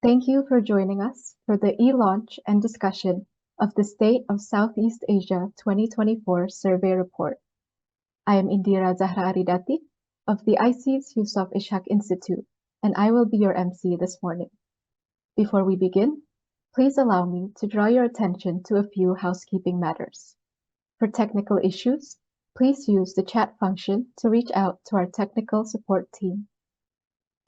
Thank you for joining us for the e-launch and discussion of the State of Southeast Asia 2024 Survey Report. I am Indira Zahra Aridati of the ISEAS Yusof Ishak Institute, and I will be your MC this morning. Before we begin, please allow me to draw your attention to a few housekeeping matters. For technical issues, please use the chat function to reach out to our technical support team.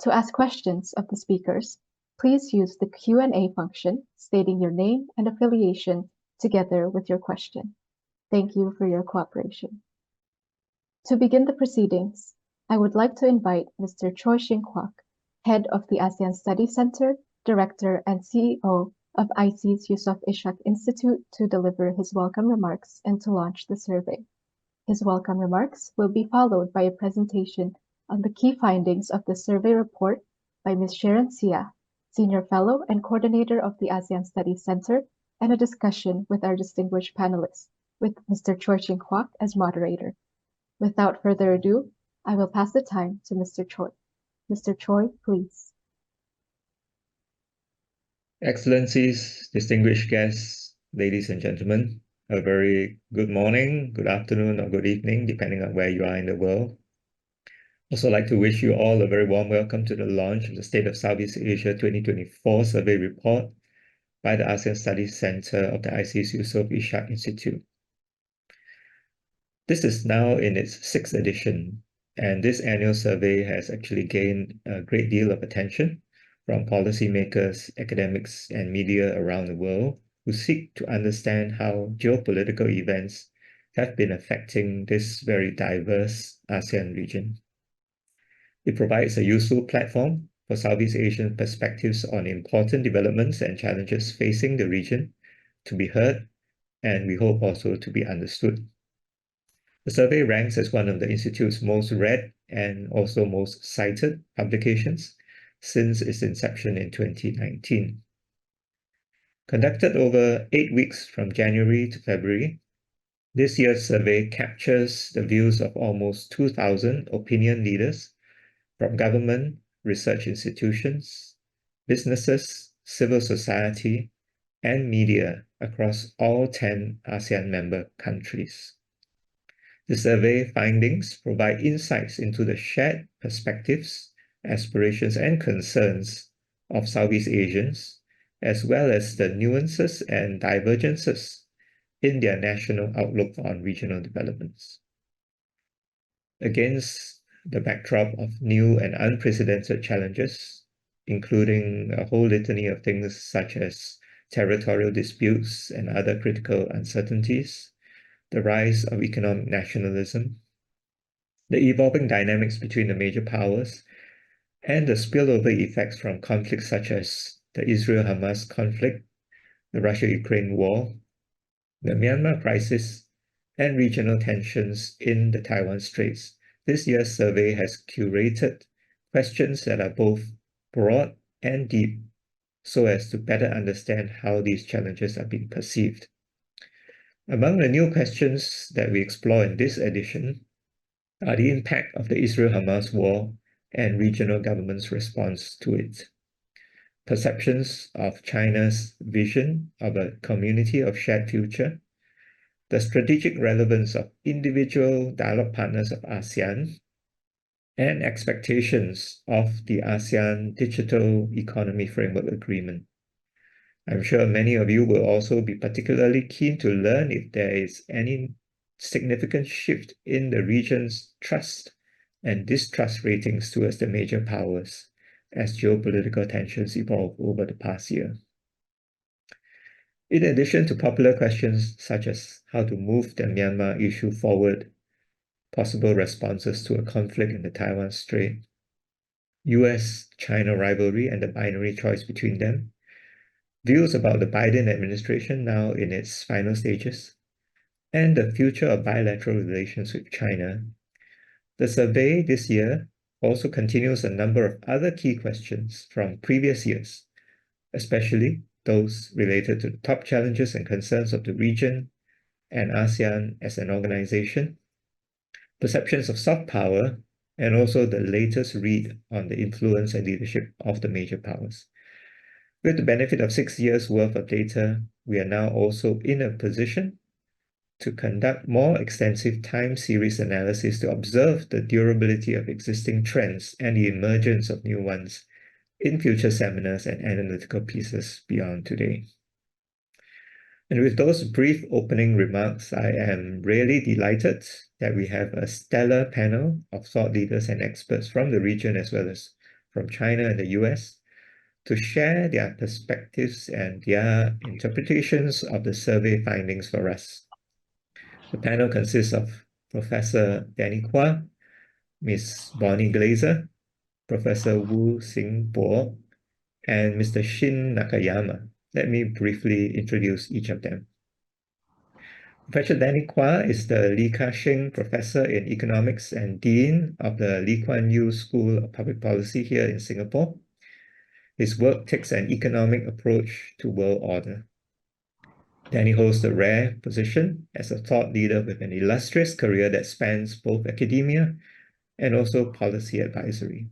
To ask questions of the speakers, please use the Q&A function stating your name and affiliation together with your question. Thank you for your cooperation. To begin the proceedings, I would like to invite Mr. Choi Shing Kwok, Head of the ASEAN Studies Centre, Director and CEO of ISEAS Yusof Ishak Institute, to deliver his welcome remarks and to launch the survey. His welcome remarks will be followed by a presentation on the key findings of the survey report by Ms. Sharon Sia, Senior Fellow and Coordinator of the ASEAN Studies Centre, and a discussion with our distinguished panelists, with Mr. Choi Shing Kwok as moderator. Without further ado, I will pass the time to Mr. Choi. Mr. Choi, please. Excellencies, distinguished guests, ladies and gentlemen, a very good morning, good afternoon, or good evening, depending on where you are in the world. Also like to wish you all a very warm welcome to the launch of the State of Southeast Asia 2024 Survey Report by the ASEAN Studies Centre of the ISEAS Yusof Ishak Institute. This is now in its 6th edition, and this annual survey has actually gained a great deal of attention from policymakers, academics, and media around the world who seek to understand how geopolitical events have been affecting this very diverse ASEAN region. It provides a useful platform for Southeast Asian perspectives on important developments and challenges facing the region to be heard, and we hope also to be understood. The survey ranks as one of the Institute's most read and also most cited publications since its inception in 2019. Conducted over 8 weeks from January to February, this year's survey captures the views of almost 2,000 opinion leaders from government, research institutions, businesses, civil society, and media across all 10 ASEAN member countries. The survey findings provide insights into the shared perspectives, aspirations, and concerns of Southeast Asians, as well as the nuances and divergences in their national outlook on regional developments. Against the backdrop of new and unprecedented challenges, including a whole litany of things such as territorial disputes and other critical uncertainties, the rise of economic nationalism, the evolving dynamics between the major powers, and the spillover effects from conflicts such as the Israel-Hamas conflict, the Russia-Ukraine war, the Myanmar crisis, and regional tensions in the Taiwan Straits. This year's survey has curated questions that are both broad and deep, so as to better understand how these challenges are being perceived. Among the new questions that we explore in this edition are the impact of the Israel-Hamas war and regional governments' response to it, perceptions of China's vision of a community of shared future, the strategic relevance of individual dialogue partners of ASEAN, and expectations of the ASEAN Digital Economy Framework Agreement. I'm sure many of you will also be particularly keen to learn if there is any significant shift in the region's trust and distrust ratings towards the major powers as geopolitical tensions evolve over the past year. In addition to popular questions such as how to move the Myanmar issue forward, possible responses to a conflict in the Taiwan Strait, US-China rivalry and the binary choice between them, views about the Biden administration now in its final stages, and the future of bilateral relations with China, the survey this year also continues a number of other key questions from previous years, especially those related to the top challenges and concerns of the region and ASEAN as an organization, perceptions of soft power, and also the latest read on the influence and leadership of the major powers. With the benefit of 6 years' worth of data, we are now also in a position to conduct more extensive time series analysis to observe the durability of existing trends and the emergence of new ones in future seminars and analytical pieces beyond today. And with those brief opening remarks, I am really delighted that we have a stellar panel of thought leaders and experts from the region as well as from China and the US to share their perspectives and their interpretations of the survey findings for us. The panel consists of Professor Danny Quah, Ms. Bonnie Glaser, Professor Wu Xingbo, and Mr. Shin Nakayama. Let me briefly introduce each of them. Professor Danny Quah is the Lee Ka-shing Professor in Economics and Dean of the Lee Kuan Yew School of Public Policy here in Singapore. His work takes an economic approach to world order. Danny holds the rare position as a thought leader with an illustrious career that spans both academia and also policy advisory.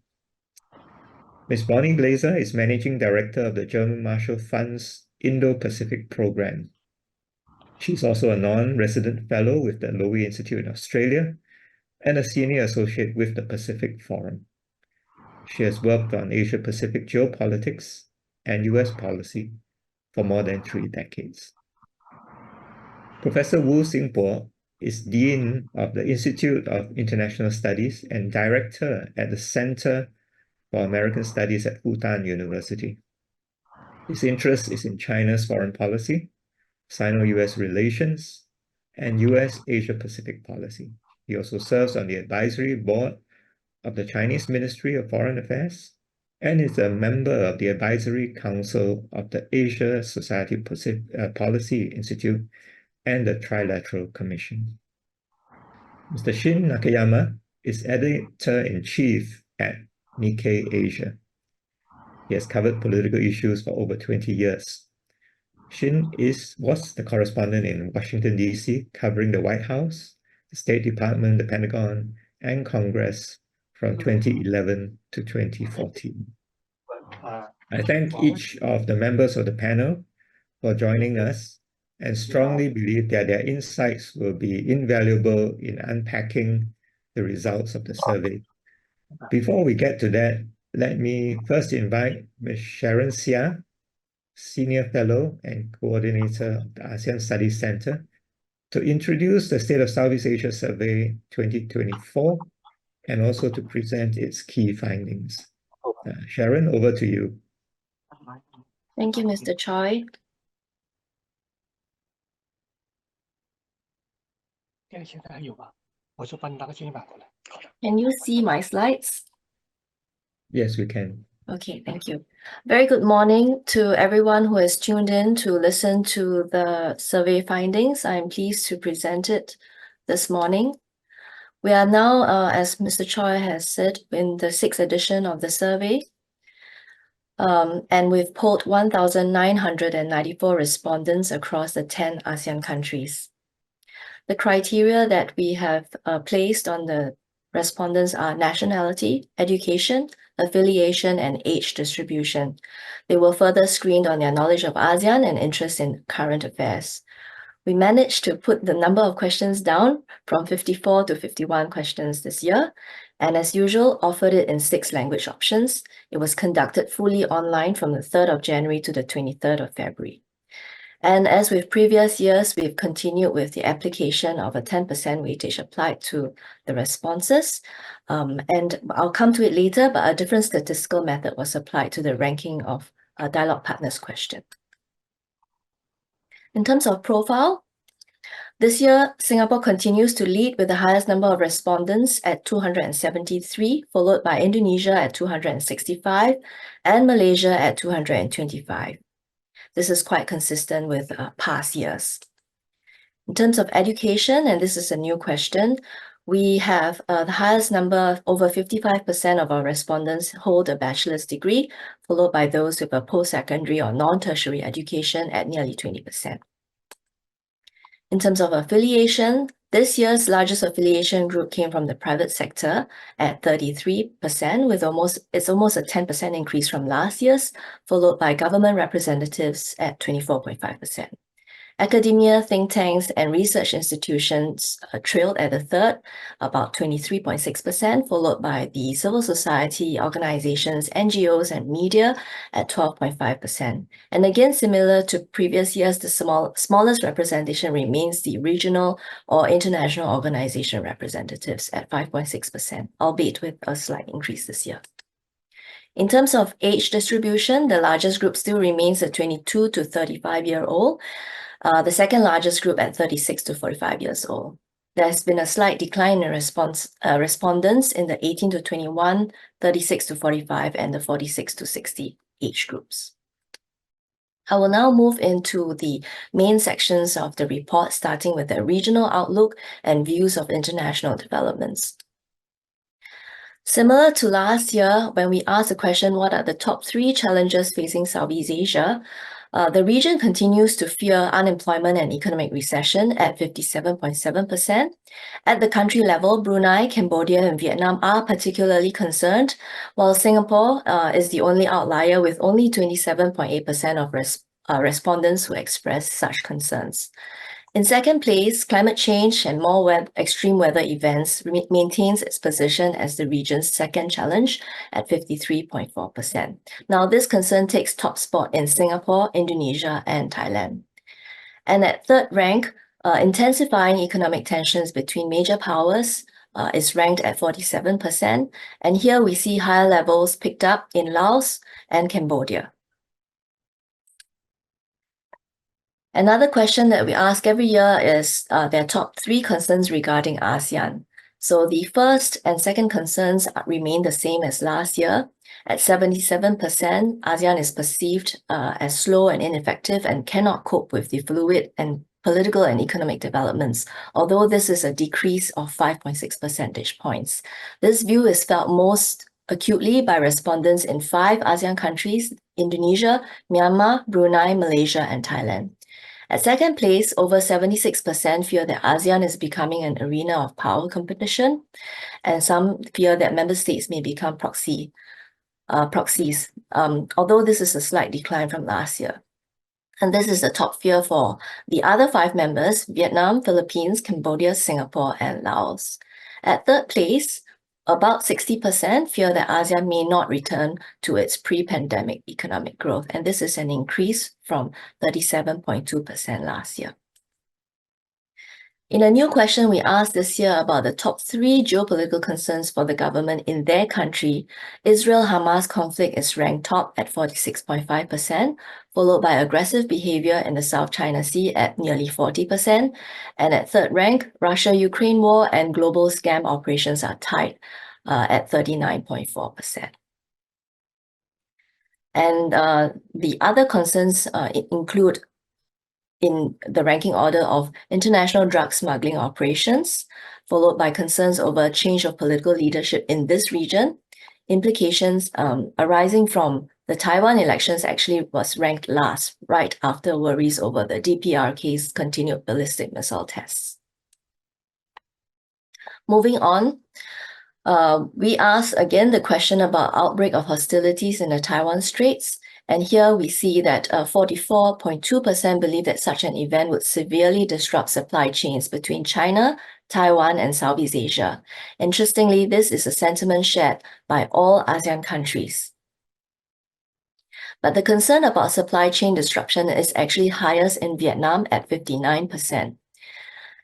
Ms. Bonnie Glaser is Managing Director of the German Marshall Fund's Indo-Pacific Program. She's also a non-resident fellow with the Lowy Institute in Australia and a senior associate with the Pacific Forum. She has worked on Asia-Pacific geopolitics and US policy for more than 3 decades. Professor Wu Xingbo is Dean of the Institute of International Studies and Director at the Center for American Studies at Fudan University. His interest is in China's foreign policy, Sino-US relations, and US Asia-Pacific policy. He also serves on the advisory board of the Chinese Ministry of Foreign Affairs and is a member of the Advisory Council of the Asia Society Policy Institute and the Trilateral Commission. Mr. Shin Nakayama is Editor-in-Chief at Nikkei Asia. He has covered political issues for over 20 years. Shin was the correspondent in Washington, D.C., covering the White House, the State Department, the Pentagon, and Congress from 2011 to 2014. I thank each of the members of the panel for joining us and strongly believe that their insights will be invaluable in unpacking the results of the survey. Before we get to that, let me first invite Ms. Sharon Seah, Senior Fellow and Coordinator of the ASEAN Studies Centre, to introduce the State of Southeast Asia Survey 2024 and also to present its key findings. Sharon, over to you. Thank you, Mr. Choi. Can you see my slides? Yes, we can. Okay, thank you. Very good morning to everyone who has tuned in to listen to the survey findings. I'm pleased to present it this morning. We are now, as Mr. Choi has said, in the 6th edition of the survey. And we've polled 1,994 respondents across the 10 ASEAN countries. The criteria that we have placed on the respondents are nationality, education, affiliation, and age distribution. They were further screened on their knowledge of ASEAN and interest in current affairs. We managed to put the number of questions down from 54 to 51 questions this year, and as usual, offered it in 6 language options. It was conducted fully online from the 3rd of January to the 23rd of February. And as with previous years, we've continued with the application of a 10% weightage applied to the responses. And I'll come to it later, but a different statistical method was applied to the ranking of a dialogue partners question. In terms of profile, this year, Singapore continues to lead with the highest number of respondents at 273, followed by Indonesia at 265 and Malaysia at 225. This is quite consistent with past years. In terms of education, and this is a new question, we have the highest number, over 55% of our respondents hold a bachelor's degree, followed by those with a post-secondary or non-tertiary education at nearly 20%. In terms of affiliation, This year's largest affiliation group came from the private sector at 33%, with almost a 10% increase from last year's, followed by government representatives at 24.5%. Academia, think tanks, and research institutions trailed at a third, about 23.6%, followed by the civil society, organizations, NGOs, and media at 12.5%. And again, similar to previous years, the smallest representation remains the regional or international organization representatives at 5.6%, albeit with a slight increase this year. In terms of age distribution, the largest group still remains the 22 to 35-year-old, the second largest group at 36 to 45 years old. There has been a slight decline in respondents in the 18 to 21, 36 to 45, and the 46 to 60 age groups. I will now move into the main sections of the report, starting with the regional outlook and views of international developments. Similar to last year, when we asked the question, what are the top 3 challenges facing Southeast Asia? The region continues to fear unemployment and economic recession at 57.7%. At the country level, Brunei, Cambodia, and Vietnam are particularly concerned, while Singapore is the only outlier with only 27.8% of respondents who express such concerns. In second place, climate change and more extreme weather events maintains its position as the region's second challenge at 53.4%. Now, this concern takes top spot in Singapore, Indonesia, and Thailand. And at third rank, intensifying economic tensions between major powers is ranked at 47%. And here we see higher levels picked up in Laos and Cambodia. Another question that we ask every year is their top 3 concerns regarding ASEAN. So the first and second concerns remain the same as last year. At 77%, ASEAN is perceived as slow and ineffective and cannot cope with the fluid and political and economic developments, although this is a decrease of 5.6 percentage points. This view is felt most acutely by respondents in 5 ASEAN countries: Indonesia, Myanmar, Brunei, Malaysia, and Thailand. At second place, over 76% fear that ASEAN is becoming an arena of power competition, and some fear that member states may become proxies, although this is a slight decline from last year. And this is the top fear for the other 5 members: Vietnam, Philippines, Cambodia, Singapore, and Laos. At third place, about 60% fear that ASEAN may not return to its pre-pandemic economic growth, and this is an increase from 37.2% last year. In a new question we asked this year about the top 3 geopolitical concerns for the government in their country, Israel-Hamas conflict is ranked top at 46.5%, followed by aggressive behavior in the South China Sea at nearly 40%. And at third rank, Russia-Ukraine war and global scam operations are tied at 39.4%. And the other concerns include, in the ranking order, of international drug smuggling operations, followed by concerns over change of political leadership in this region. Implications arising from the Taiwan elections actually was ranked last, right after worries over the DPRK's continued ballistic missile tests. Moving on, we asked again the question about outbreak of hostilities in the Taiwan Straits. And here we see that 44.2% believe that such an event would severely disrupt supply chains between China, Taiwan, and Southeast Asia. Interestingly, this is a sentiment shared by all ASEAN countries. But the concern about supply chain disruption is actually highest in Vietnam at 59%.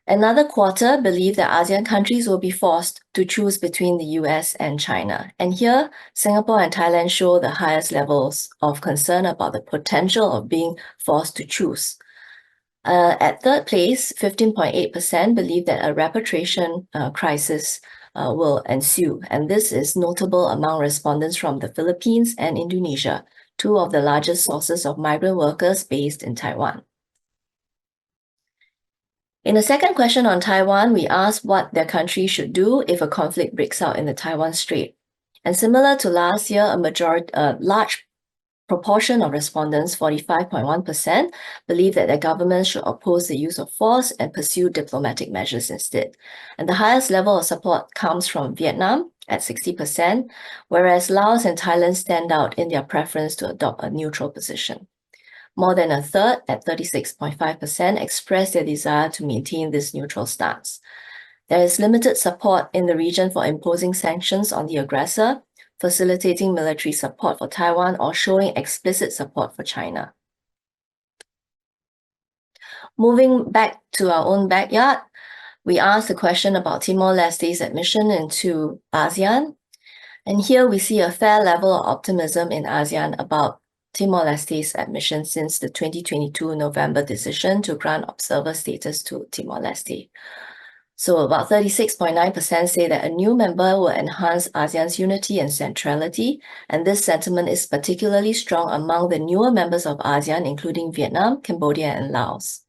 Another quarter believe that ASEAN countries will be forced to choose between the US and China. And here, Singapore and Thailand show the highest levels of concern about the potential of being forced to choose. At third place, 15.8% believe that a repatriation crisis will ensue. And this is notable among respondents from the Philippines and Indonesia, 2 of the largest sources of migrant workers based in Taiwan. In the second question on Taiwan, we asked what their country should do if a conflict breaks out in the Taiwan Strait. And similar to last year, a large proportion of respondents, 45.1%, believe that their government should oppose the use of force and pursue diplomatic measures instead. And the highest level of support comes from Vietnam at 60%, whereas Laos and Thailand stand out in their preference to adopt a neutral position. More than a third, at 36.5%, express their desire to maintain this neutral stance. There is limited support in the region for imposing sanctions on the aggressor, facilitating military support for Taiwan, or showing explicit support for China. Moving back to our own backyard, we asked the question about Timor-Leste's admission into ASEAN. And here we see a fair level of optimism in ASEAN about Timor-Leste's admission since the 2022 November decision to grant observer status to Timor-Leste. So about 36.9% say that a new member will enhance ASEAN's unity and centrality, and this sentiment is particularly strong among the newer members of ASEAN, including Vietnam, Cambodia, and Laos.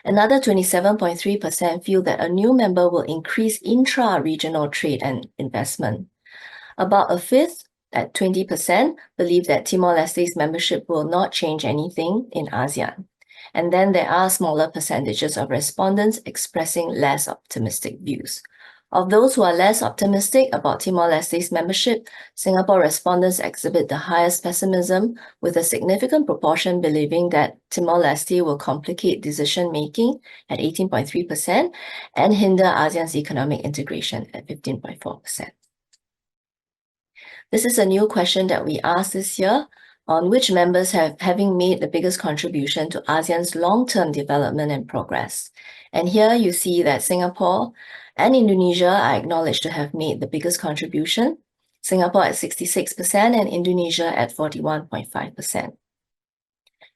Another 27.3% feel that a new member will increase intra-regional trade and investment. About a fifth, at 20%, believe that Timor-Leste's membership will not change anything in ASEAN. And then there are smaller percentages of respondents expressing less optimistic views. Of those who are less optimistic about Timor-Leste's membership, Singapore respondents exhibit the highest pessimism, with a significant proportion believing that Timor-Leste will complicate decision-making at 18.3% and hinder ASEAN's economic integration at 15.4%. This is a new question that we asked this year, on which members having made the biggest contribution to ASEAN's long-term development and progress. And here you see that Singapore and Indonesia are acknowledged to have made the biggest contribution, Singapore at 66% and Indonesia at 41.5%.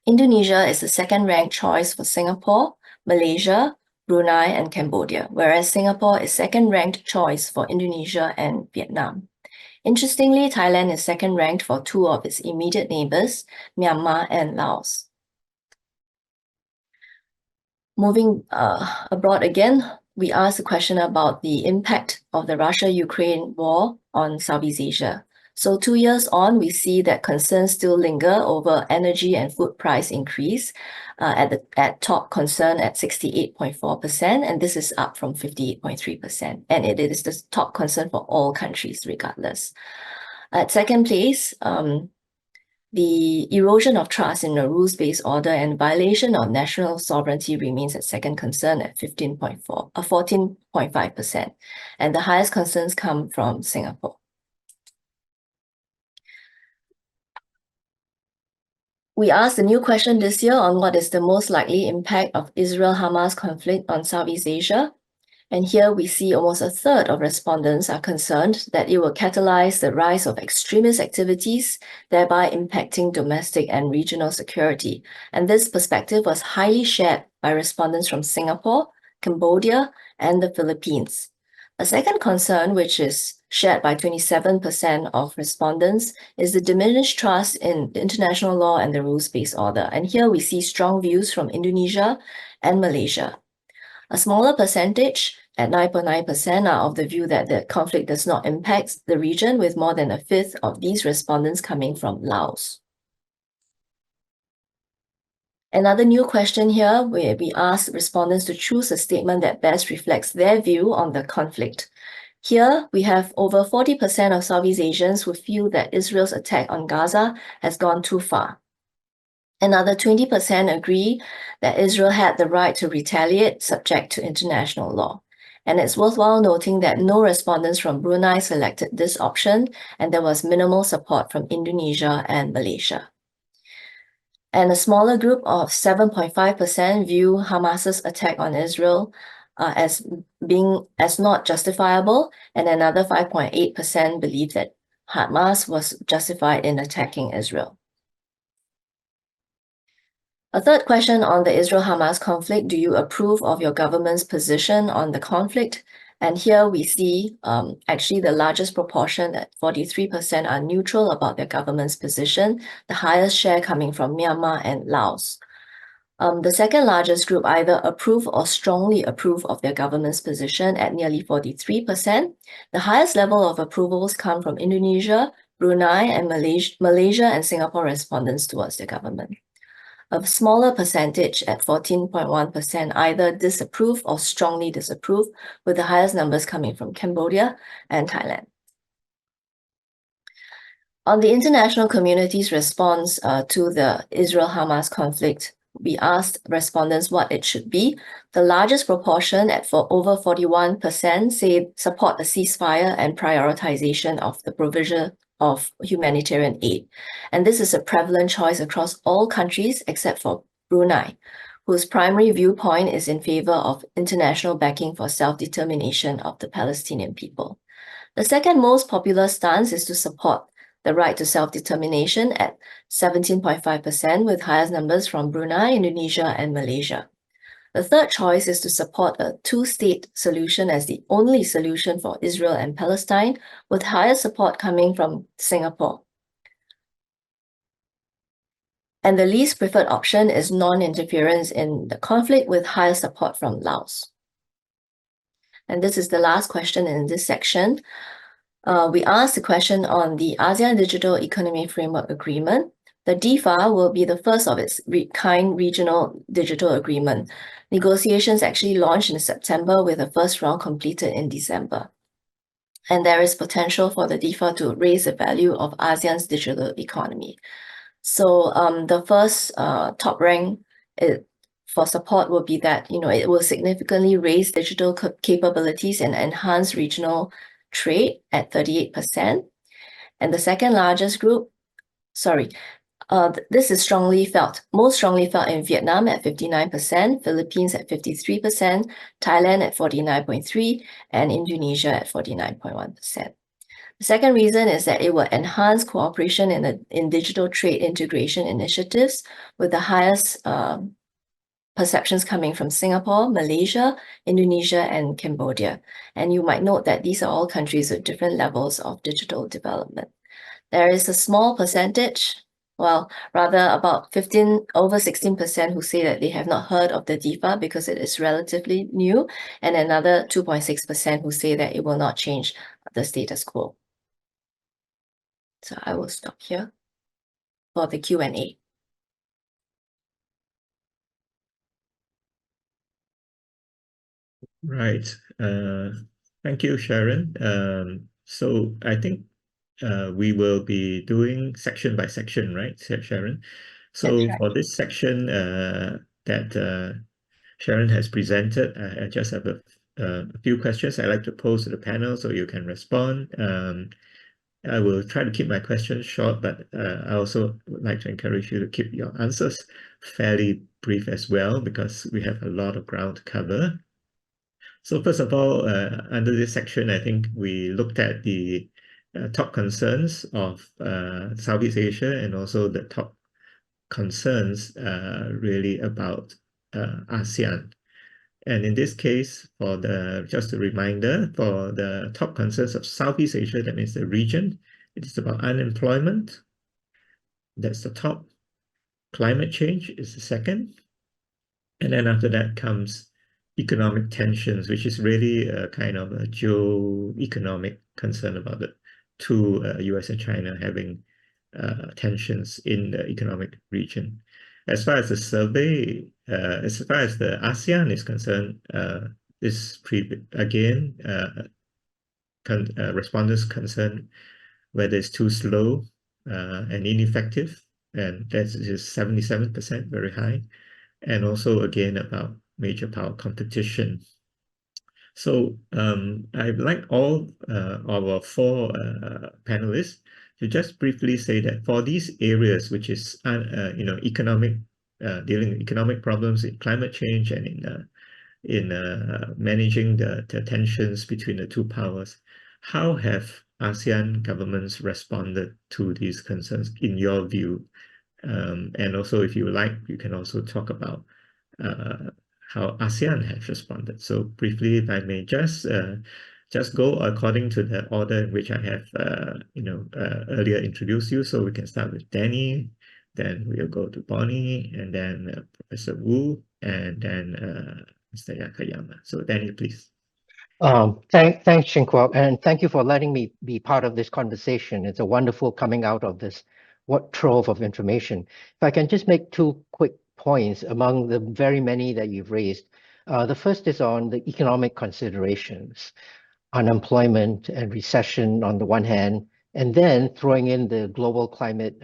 Indonesia is the second-ranked choice for Singapore, Malaysia, Brunei, and Cambodia, whereas Singapore is second-ranked choice for Indonesia and Vietnam. Interestingly, Thailand is second-ranked for two of its immediate neighbors, Myanmar and Laos. Moving abroad again, we asked a question about the impact of the Russia-Ukraine war on Southeast Asia. So 2 years on, we see that concerns still linger over energy and food price increase at top concern at 68.4%, and this is up from 58.3%. And it is the top concern for all countries regardless. At second place, the erosion of trust in the rules-based order and violation of national sovereignty remains at second concern at 14.5%. And the highest concerns come from Singapore. We asked a new question this year on what is the most likely impact of Israel-Hamas conflict on Southeast Asia. And here we see almost a third of respondents are concerned that it will catalyze the rise of extremist activities, thereby impacting domestic and regional security. And this perspective was highly shared by respondents from Singapore, Cambodia, and the Philippines. A second concern, which is shared by 27% of respondents, is the diminished trust in international law and the rules-based order. And here we see strong views from Indonesia and Malaysia. A smaller percentage, at 9.9%, are of the view that the conflict does not impact the region, with more than a fifth of these respondents coming from Laos. Another new question here, where we asked respondents to choose a statement that best reflects their view on the conflict. Here, we have over 40% of Southeast Asians who feel that Israel's attack on Gaza has gone too far. Another 20% agree that Israel had the right to retaliate subject to international law. And it's worthwhile noting that no respondents from Brunei selected this option, and there was minimal support from Indonesia and Malaysia. And a smaller group of 7.5% view Hamas's attack on Israel as not justifiable, and another 5.8% believe that Hamas was justified in attacking Israel. A third question on the Israel-Hamas conflict: do you approve of your government's position on the conflict? And here we see actually the largest proportion, at 43%, are neutral about their government's position, the highest share coming from Myanmar and Laos. The second largest group either approve or strongly approve of their government's position at nearly 43%. The highest level of approvals come from Indonesia, Brunei, and Malaysia and Singapore respondents towards the government. A smaller percentage at 14.1% either disapprove or strongly disapprove, with the highest numbers coming from Cambodia and Thailand. On the international community's response to the Israel-Hamas conflict, we asked respondents what it should be. The largest proportion, over 41%, say support a ceasefire and prioritization of the provision of humanitarian aid. And this is a prevalent choice across all countries except for Brunei, whose primary viewpoint is in favor of international backing for self-determination of the Palestinian people. The second most popular stance is to support the right to self-determination at 17.5%, with highest numbers from Brunei, Indonesia, and Malaysia. The third choice is to support a two-state solution as the only solution for Israel and Palestine, with higher support coming from Singapore. And the least preferred option is non-interference in the conflict, with higher support from Laos. And this is the last question in this section. We asked the question on the ASEAN Digital Economy Framework Agreement. The DIFA will be the first of its kind regional digital agreement. Negotiations actually launched in September, with the first round completed in December. And there is potential for the DIFA to raise the value of ASEAN's digital economy. So the first top rank for support will be that it will significantly raise digital capabilities and enhance regional trade at 38%. And the second largest group, this is most strongly felt in Vietnam at 59%, Philippines at 53%, Thailand at 49.3%, and Indonesia at 49.1%. The second reason is that it will enhance cooperation in digital trade integration initiatives, with the highest perceptions coming from Singapore, Malaysia, Indonesia, and Cambodia. And you might note that these are all countries with different levels of digital development. There is a small percentage, about over 16%, who say that they have not heard of the DIFA because it is relatively new, and another 2.6% who say that it will not change the status quo. So I will stop here for the Q&A. Right. Thank you, Sharon. So I think we will be doing section by section, right, Sharon? So Right. for this section that Sharon has presented, I just have a few questions I'd like to pose to the panel so you can respond. I will try to keep my questions short, but I also would like to encourage you to keep your answers fairly brief as well, because we have a lot of ground to cover. So first of all, under this section, I think we looked at the top concerns of Southeast Asia, and also the top concerns really about ASEAN. And in this case, just a reminder, for the top concerns of Southeast Asia, that means the region, it is about unemployment. That's the top. Climate change is the second. And then after that comes economic tensions, which is really a kind of a geo-economic concern about the two, US and China having tensions in the economic region. As far as the survey, as far as the ASEAN is concerned, respondents concerned whether it's too slow and ineffective, and that is 77%, very high, and also again about major power competition. So I'd like all our four panelists to just briefly say that for these areas, which is economic, dealing with economic problems, in climate change, and in managing the tensions between the two powers, how have ASEAN governments responded to these concerns in your view? And also, if you like, you can also talk about how ASEAN has responded. So briefly, if I may just go according to the order in which I have earlier introduced you. So we can start with Danny, then we'll go to Bonnie, and then Professor Wu, and then Mr. Nakayama. So Danny, please. Thanks, Shing Kwok, and thank you for letting me be part of this conversation. It's a wonderful coming out of this trove of information. If I can just make two quick points among the very many that you've raised. The first is on the economic considerations, unemployment and recession on the one hand, and then throwing in the global climate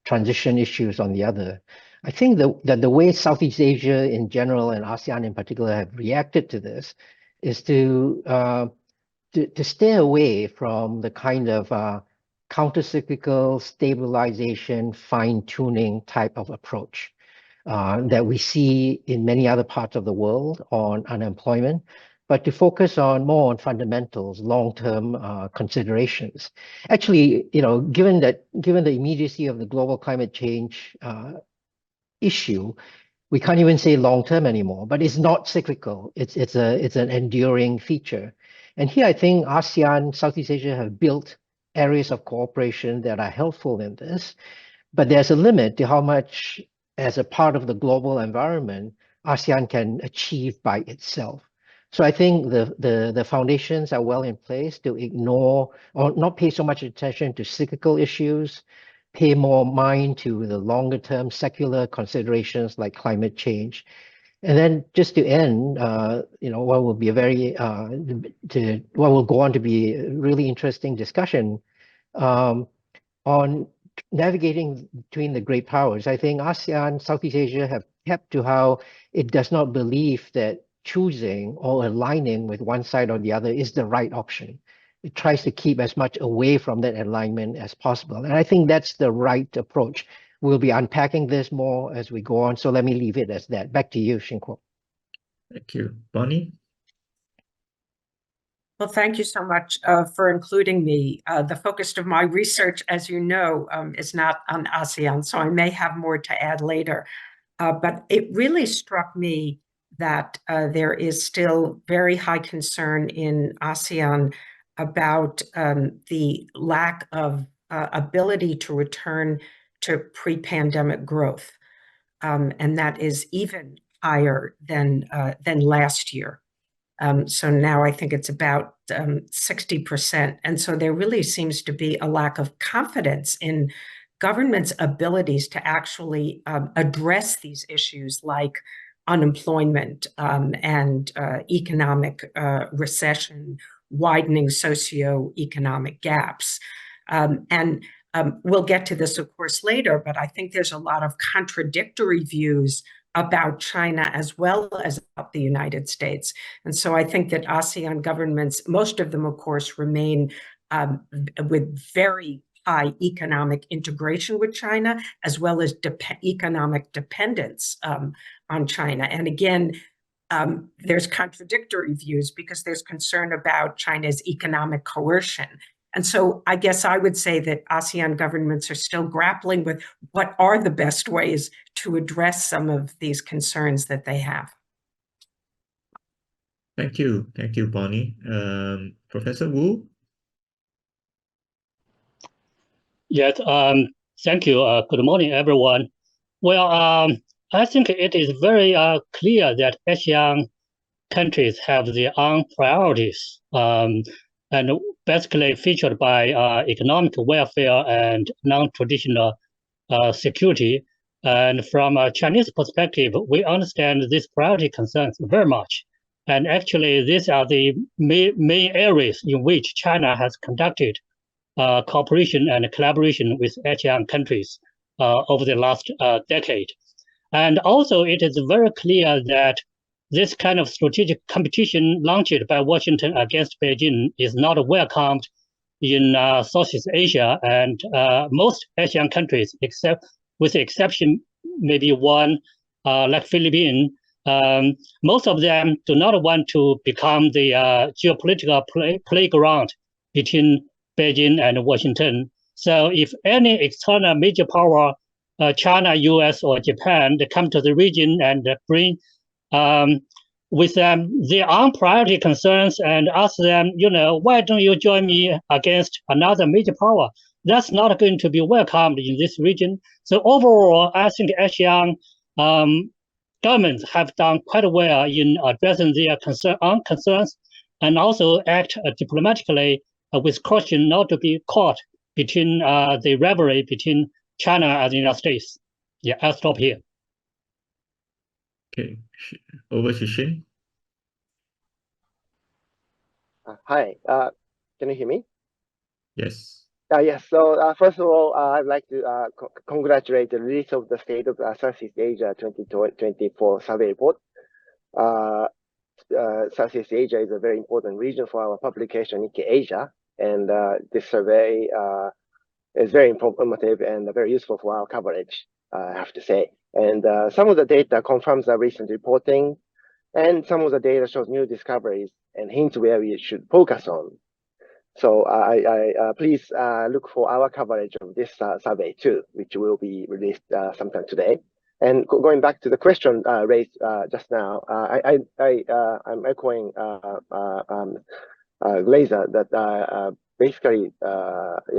transition issues on the other. I think that the way Southeast Asia in general and ASEAN in particular have reacted to this is to stay away from the kind of countercyclical stabilization, fine-tuning type of approach that we see in many other parts of the world on unemployment, but to focus more on fundamentals, long-term considerations. Actually, given the immediacy of the global climate change issue, we can't even say long-term anymore, but it's not cyclical. It's an enduring feature. And here I think ASEAN, Southeast Asia have built areas of cooperation that are helpful in this, but there's a limit to how much, as a part of the global environment, ASEAN can achieve by itself. So I think the foundations are well in place to ignore or not pay so much attention to cyclical issues, pay more mind to the longer term secular considerations like climate change. And then just to end, what will be what will go on to be a really interesting discussion on navigating between the great powers. I think ASEAN, Southeast Asia have kept to how it does not believe that choosing or aligning with one side or the other is the right option. It tries to keep as much away from that alignment as possible. And I think that's the right approach. We'll be unpacking this more as we go on. So let me leave it as that. Back to you, Shing Kwok. Thank you. Bonnie? Well, thank you so much for including me. The focus of my research, as you know, is not on ASEAN, so I may have more to add later. But it really struck me that there is still very high concern in ASEAN about the lack of ability to return to pre-pandemic growth. And that is even higher than last year. So now I think it's about 60%. And so there really seems to be a lack of confidence in government's abilities to actually address these issues like unemployment and economic recession, widening socioeconomic gaps. And we'll get to this, of course, later, but I think there's a lot of contradictory views about China as well as about the United States. And so I think that ASEAN governments, most of them, of course, remain with very high economic integration with China, as well as economic dependence on China. And again, there's contradictory views because there's concern about China's economic coercion. And so I guess I would say that ASEAN governments are still grappling with what are the best ways to address some of these concerns that they have. Thank you. Thank you, Bonnie. Professor Wu? Yes, thank you. Good morning, everyone. Well, I think it is very clear that ASEAN countries have their own priorities, and basically featured by economic welfare and non-traditional security. And from a Chinese perspective, we understand these priority concerns very much. And actually, these are the main areas in which China has conducted cooperation and collaboration with ASEAN countries over the last decade. And also, it is very clear that this kind of strategic competition launched by Washington against Beijing is not welcomed in Southeast Asia, and most Asian countries, with the exception maybe one like Philippines, most of them do not want to become the geopolitical playground between Beijing and Washington. So if any external major power, China, US, or Japan, they come to the region and bring with them their own priority concerns and ask them, why don't you join me against another major power? That's not going to be welcomed in this region. So overall, I think ASEAN governments have done quite well in addressing their concerns. and also act diplomatically with caution not to be caught between the rivalry between China and the United States. Yeah, I'll stop here. Okay, over to Shin. Hi, can you hear me? Yes. Yes, so first of all, I'd like to congratulate the release of the State of Southeast Asia 2024 survey report. Southeast Asia is a very important region for our publication, Nikkei Asia, and this survey is very informative and very useful for our coverage, I have to say. And some of the data confirms our recent reporting, and some of the data shows new discoveries and hints where we should focus on. So please look for our coverage of this survey too, which will be released sometime today. And going back to the question raised just now, I'm echoing Glaser that basically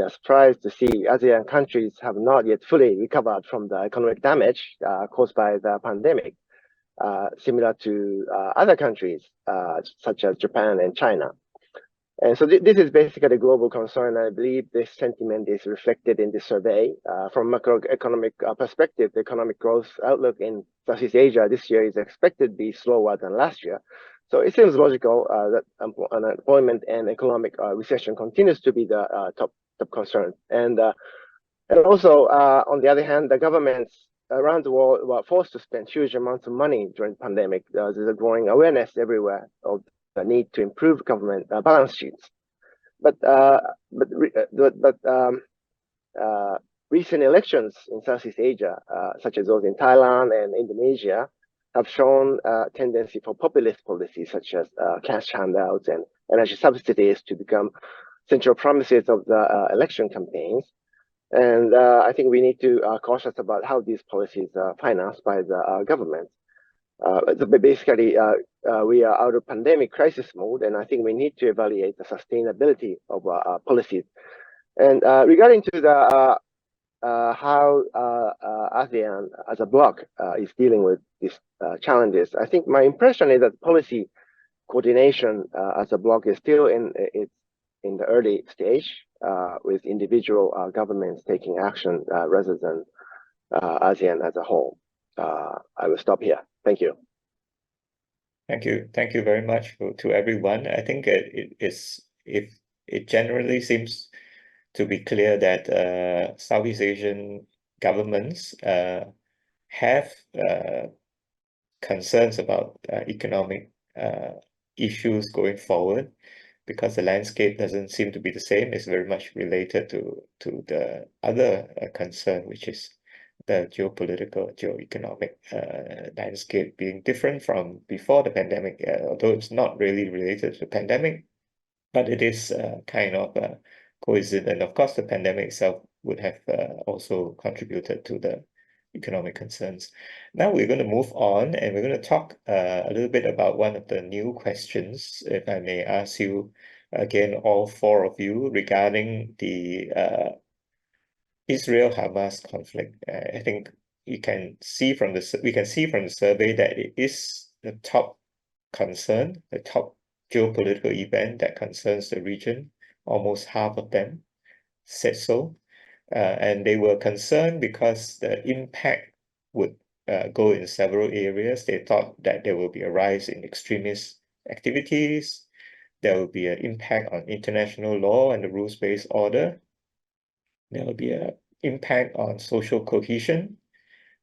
surprised to see ASEAN countries have not yet fully recovered from the economic damage caused by the pandemic, similar to other countries such as Japan and China. And so this is basically a global concern. I believe this sentiment is reflected in this survey. From macroeconomic perspective, the economic growth outlook in Southeast Asia this year is expected to be slower than last year. So it seems logical that unemployment and economic recession continues to be the top concern. And also, on the other hand, the governments around the world were forced to spend huge amounts of money during the pandemic. There's a growing awareness everywhere of the need to improve government balance sheets. But recent elections in Southeast Asia, such as those in Thailand and Indonesia, have shown a tendency for populist policies such as cash handouts and energy subsidies to become central promises of the election campaigns. And I think we need to cautious about how these policies are financed by the government. Basically, we are out of pandemic crisis mode, and I think we need to evaluate the sustainability of our policies. And regarding to the how ASEAN as a bloc is dealing with these challenges, I think my impression is that policy coordination as a bloc is still in the early stage, with individual governments taking action rather than ASEAN as a whole. I will stop here. Thank you. Thank you very much to everyone. I think it generally seems to be clear that Southeast Asian governments have concerns about economic issues going forward, because the landscape doesn't seem to be the same. It's very much related to the other concern, which is the geopolitical, geoeconomic landscape being different from before the pandemic, although it's not really related to the pandemic, but it is kind of coincident. Of course, the pandemic itself would have also contributed to the economic concerns. Now we're going to move on, and we're going to talk a little bit about one of the new questions, if I may ask you again, all four of you, regarding the Israel-Hamas conflict. I think we can see from the survey that it is the top concern, the top geopolitical event that concerns the region. Almost half of them said so. And they were concerned because the impact would go in several areas. They thought that there will be a rise in extremist activities. There will be an impact on international law and the rules-based order. There will be an impact on social cohesion.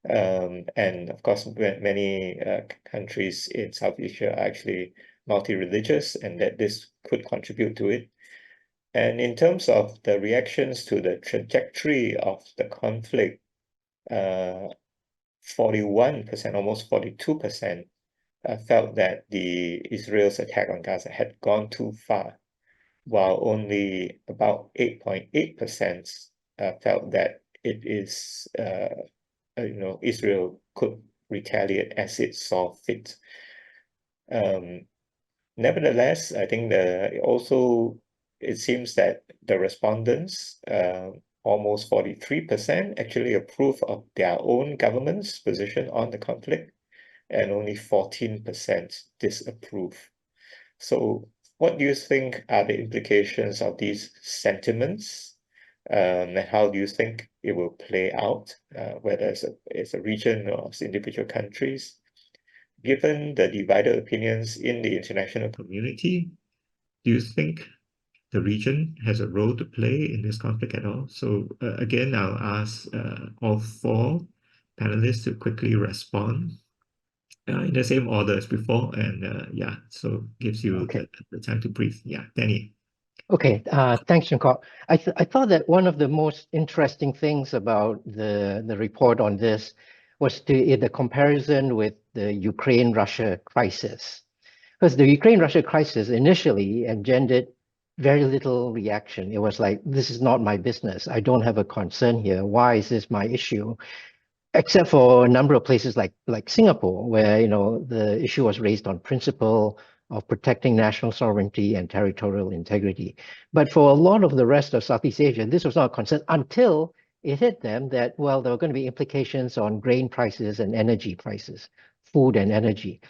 And of course, many countries in South Asia are actually multi-religious, and that this could contribute to it. And in terms of the reactions to the trajectory of the conflict, 41%, almost 42%, felt that Israel's attack on Gaza had gone too far, while only about 8.8% felt that it is, Israel could retaliate as it saw fit. Nevertheless, I think it seems that the respondents, almost 43%, actually approve of their own government's position on the conflict, and only 14% disapprove. So what do you think are the implications of these sentiments? And how do you think it will play out, whether it's a region or it's individual countries? Given the divided opinions in the international community, do you think the region has a role to play in this conflict at all? So again, I'll ask all four panelists to quickly respond in the same order as before. And yeah, so gives you the time to breathe. Yeah, Danny. Okay, thanks, Shing Kwok. I thought that one of the most interesting things about the report on this was the comparison with the Ukraine-Russia crisis. Because the Ukraine-Russia crisis initially engendered very little reaction. It was like, this is not my business. I don't have a concern here. Why is this my issue? Except for a number of places like Singapore, where the issue was raised on principle of protecting national sovereignty and territorial integrity. But for a lot of the rest of Southeast Asia, this was not a concern until it hit them that, well, there were going to be implications on grain prices and energy prices, food and energy.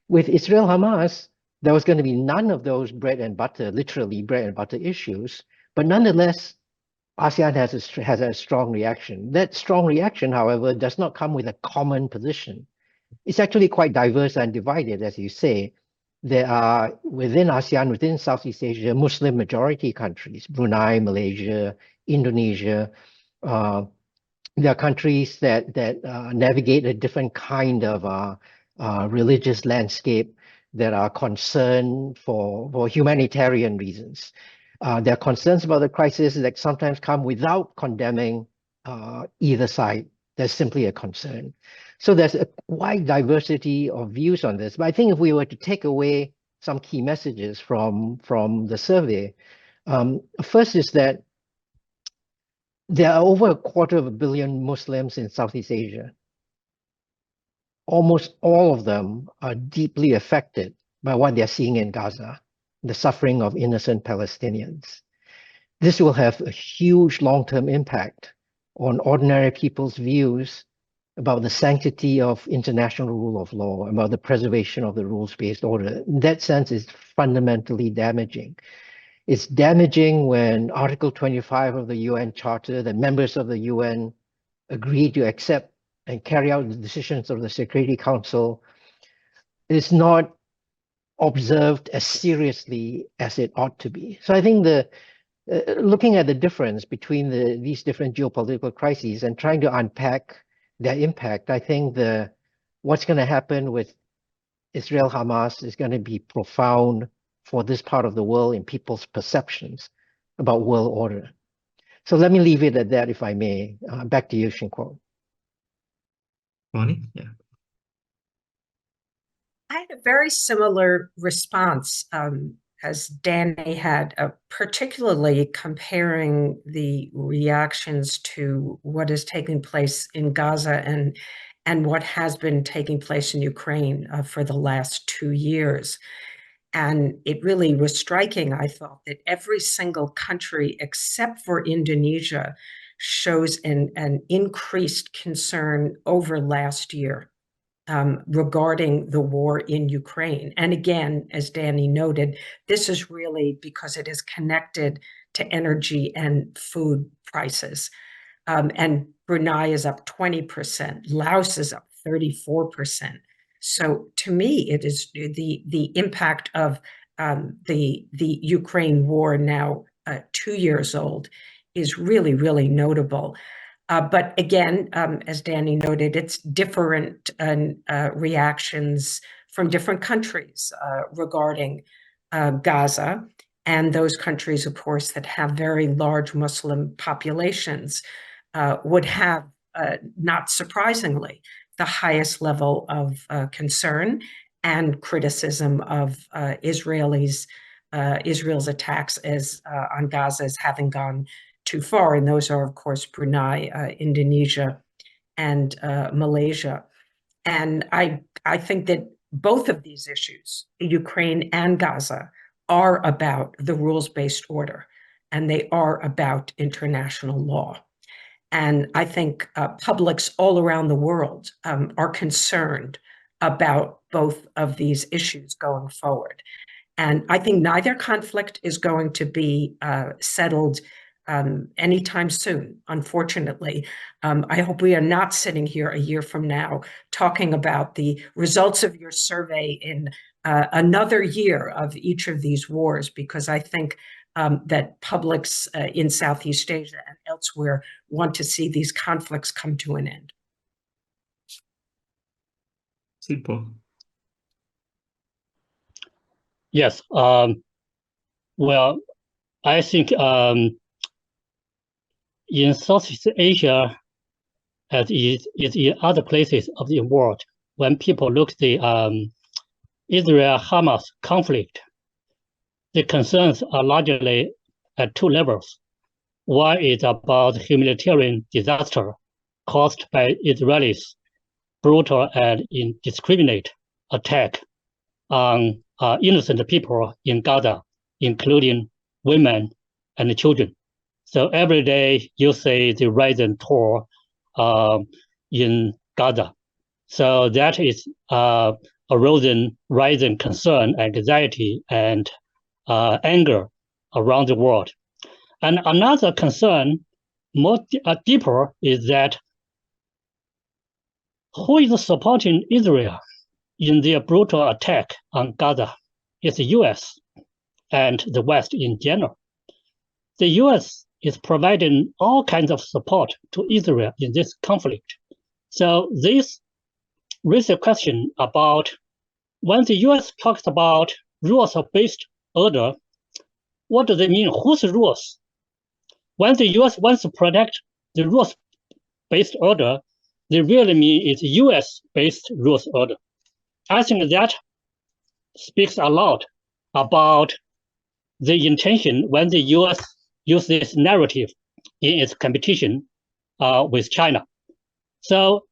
With Israel-Hamas, there was going to be none of those bread and butter, literally bread and butter issues, but nonetheless, ASEAN has a strong reaction. That strong reaction, however, does not come with a common position. It's actually quite diverse and divided, as you say. There are, within ASEAN, within Southeast Asia, Muslim majority countries, Brunei, Malaysia, Indonesia. There are countries that navigate a different kind of religious landscape that are concerned for humanitarian reasons. There are concerns about the crisis that sometimes come without condemning either side. There's simply a concern. So there's a wide diversity of views on this. But I think if we were to take away some key messages from the survey, first is that there are over 250 million Muslims in Southeast Asia. Almost all of them are deeply affected by what they're seeing in Gaza, the suffering of innocent Palestinians. This will have a huge long-term impact on ordinary people's views about the sanctity of international rule of law, about the preservation of the rules-based order. In that sense, it's fundamentally damaging. It's damaging when Article 25 of the UN Charter, the members of the UN agree to accept and carry out the decisions of the Security Council, is not observed as seriously as it ought to be. So I think looking at the difference between these different geopolitical crises and trying to unpack their impact, I think what's going to happen with Israel-Hamas is going to be profound for this part of the world in people's perceptions about world order. So let me leave it at that, if I may. Back to you, Shing Kwok. Bonnie? Yeah. I had a very similar response as Danny had, particularly comparing the reactions to what is taking place in Gaza and what has been taking place in Ukraine for the last 2 years. And it really was striking, I thought, that every single country except for Indonesia shows an increased concern over last year regarding the war in Ukraine. And again, as Danny noted, this is really because it is connected to energy and food prices. And Brunei is up 20%, Laos is up 34%. So to me, it is the impact of the Ukraine war, now 2 years old, is really, really notable. But again, as Danny noted, it's different reactions from different countries regarding Gaza. And those countries, of course, that have very large Muslim populations would have, not surprisingly, the highest level of concern and criticism of Israel's attacks on Gaza as having gone too far. And those are, of course, Brunei, Indonesia, and Malaysia. And I think that both of these issues, Ukraine and Gaza, are about the rules-based order, and they are about international law. And I think publics all around the world are concerned about both of these issues going forward. And I think neither conflict is going to be settled anytime soon, unfortunately. I hope we are not sitting here a year from now talking about the results of your survey in another year of each of these wars, because I think that publics in Southeast Asia and elsewhere want to see these conflicts come to an end. Xinbo. Yes. Well, I think in Southeast Asia, as is in other places of the world, when people look at the Israel-Hamas conflict, the concerns are largely at two levels. One is about humanitarian disaster caused by Israelis' brutal and indiscriminate attack on innocent people in Gaza, including women and children. So every day you see the rising toll in Gaza. So that is a rising concern, anxiety, and anger around the world. And another concern, more deeper, is that who is supporting Israel in their brutal attack on Gaza? It's the US and the West in general. The US is providing all kinds of support to Israel in this conflict. So this raises a question about when the US talks about rules-based order, what do they mean? Whose rules? When the US wants to protect the rules-based order, they really mean it's US-based rules order. I think that speaks a lot about the intention when the US uses this narrative in its competition with China. So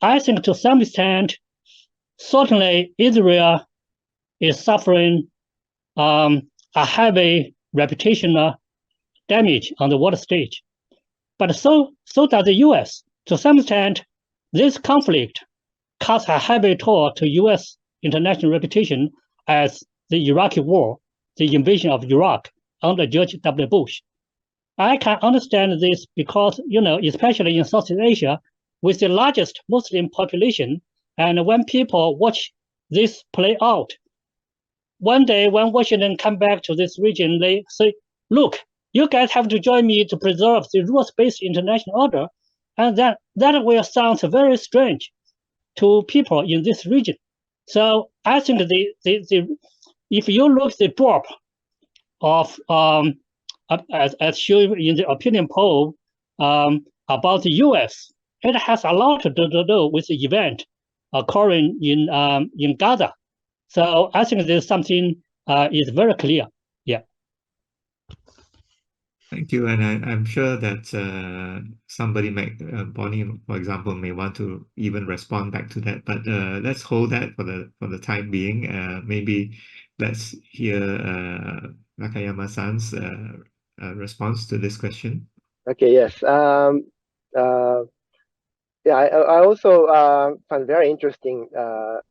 I think to some extent, certainly Israel is suffering a heavy reputational damage on the world stage. But so does the US. To some extent, this conflict casts a heavy toll to US international reputation as the Iraqi war, the invasion of Iraq under George W. Bush. I can understand this because, especially in Southeast Asia, with the largest Muslim population, and when people watch this play out, one day when Washington come back to this region, they say, look, you guys have to join me to preserve the rules-based international order, and that will sound very strange to people in this region. So I think if you look at the drop of as shown in the opinion poll about the US, it has a lot to do with the event occurring in Gaza. So I think there's something is very clear. Yeah. Thank you, and I'm sure that somebody, Bonnie, for example, may want to even respond back to that. But let's hold that for the time being. Maybe let's hear Nakayama-san's response to this question. Okay. Yes. Yeah. I also find very interesting to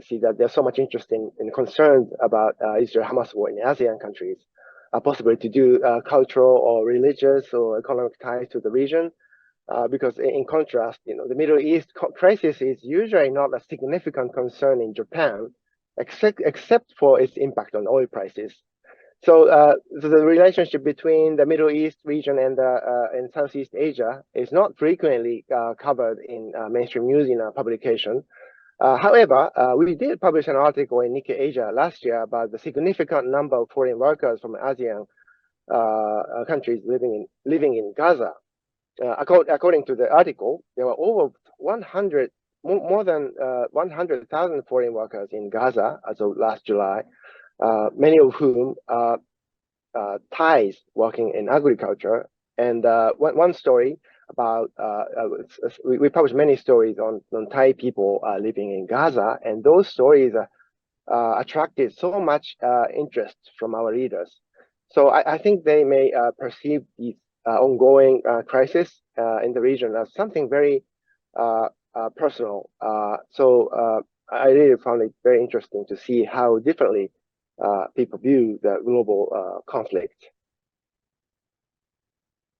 see that there's so much interest and concern about Israel-Hamas war in ASEAN countries. Possibly to do cultural or religious or economic ties to the region, because in contrast, the Middle East crisis is usually not a significant concern in Japan, except for its impact on oil prices. So the relationship between the Middle East region and Southeast Asia is not frequently covered in mainstream news in a publication. However, we did publish an article in Nikkei Asia last year about the significant number of foreign workers from ASEAN countries living in Gaza. According to the article, there were over more than 100,000 foreign workers in Gaza as of last July, many of whom are Thais working in agriculture. And one story about we published many stories on Thai people living in Gaza, and those stories attracted so much interest from our readers. So I think they may perceive the ongoing crisis in the region as something very personal. So I really found it very interesting to see how differently people view the global conflict.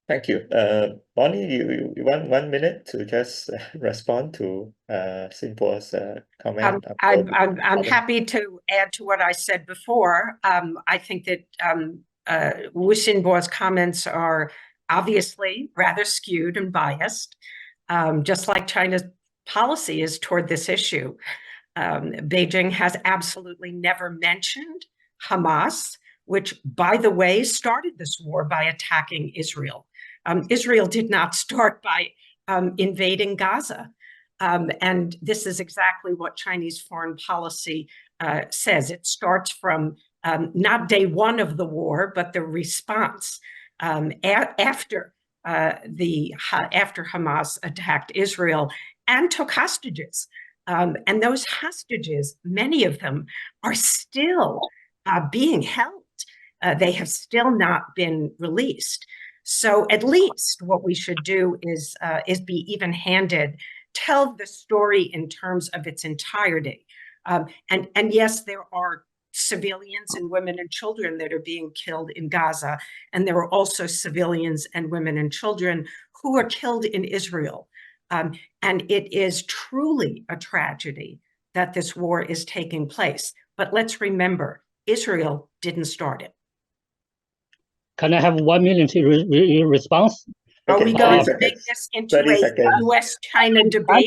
Thank you. Bonnie, you want 1 minute to just respond to Xinbo's comment? I'm happy to add to what I said before. I think that Xinbo's comments are obviously rather skewed and biased, just like China's policy is toward this issue. Beijing has absolutely never mentioned Hamas, which, by the way, started this war by attacking Israel. Israel did not start by invading Gaza. And this is exactly what Chinese foreign policy says. It starts from not day one of the war, but the response after Hamas attacked Israel and took hostages. And those hostages, many of them, are still being held. They have still not been released. So at least what we should do is be even-handed, tell the story in terms of its entirety. And yes, there are civilians and women and children that are being killed in Gaza, and there are also civilians and women and children who are killed in Israel. And it is truly a tragedy that this war is taking place. But let's remember, Israel didn't start it. Can I have 1 minute response? Are we going to make this into a US-China debate?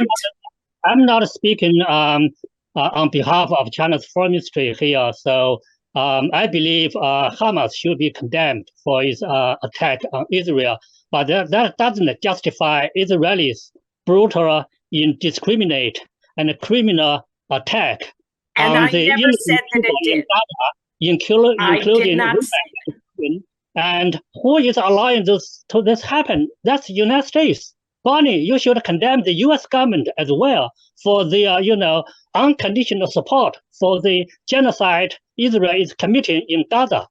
I'm not speaking on behalf of China's foreign ministry here. So I believe Hamas should be condemned for its attack on Israel. But that doesn't justify Israelis' brutal, indiscriminate, and criminal attack and on I never said that it did. Including I did not say that. And who is allowing this happen? That's the United States. Bonnie, you should condemn the U.S. government as well for the unconditional support for the genocide Israel is committing in Gaza,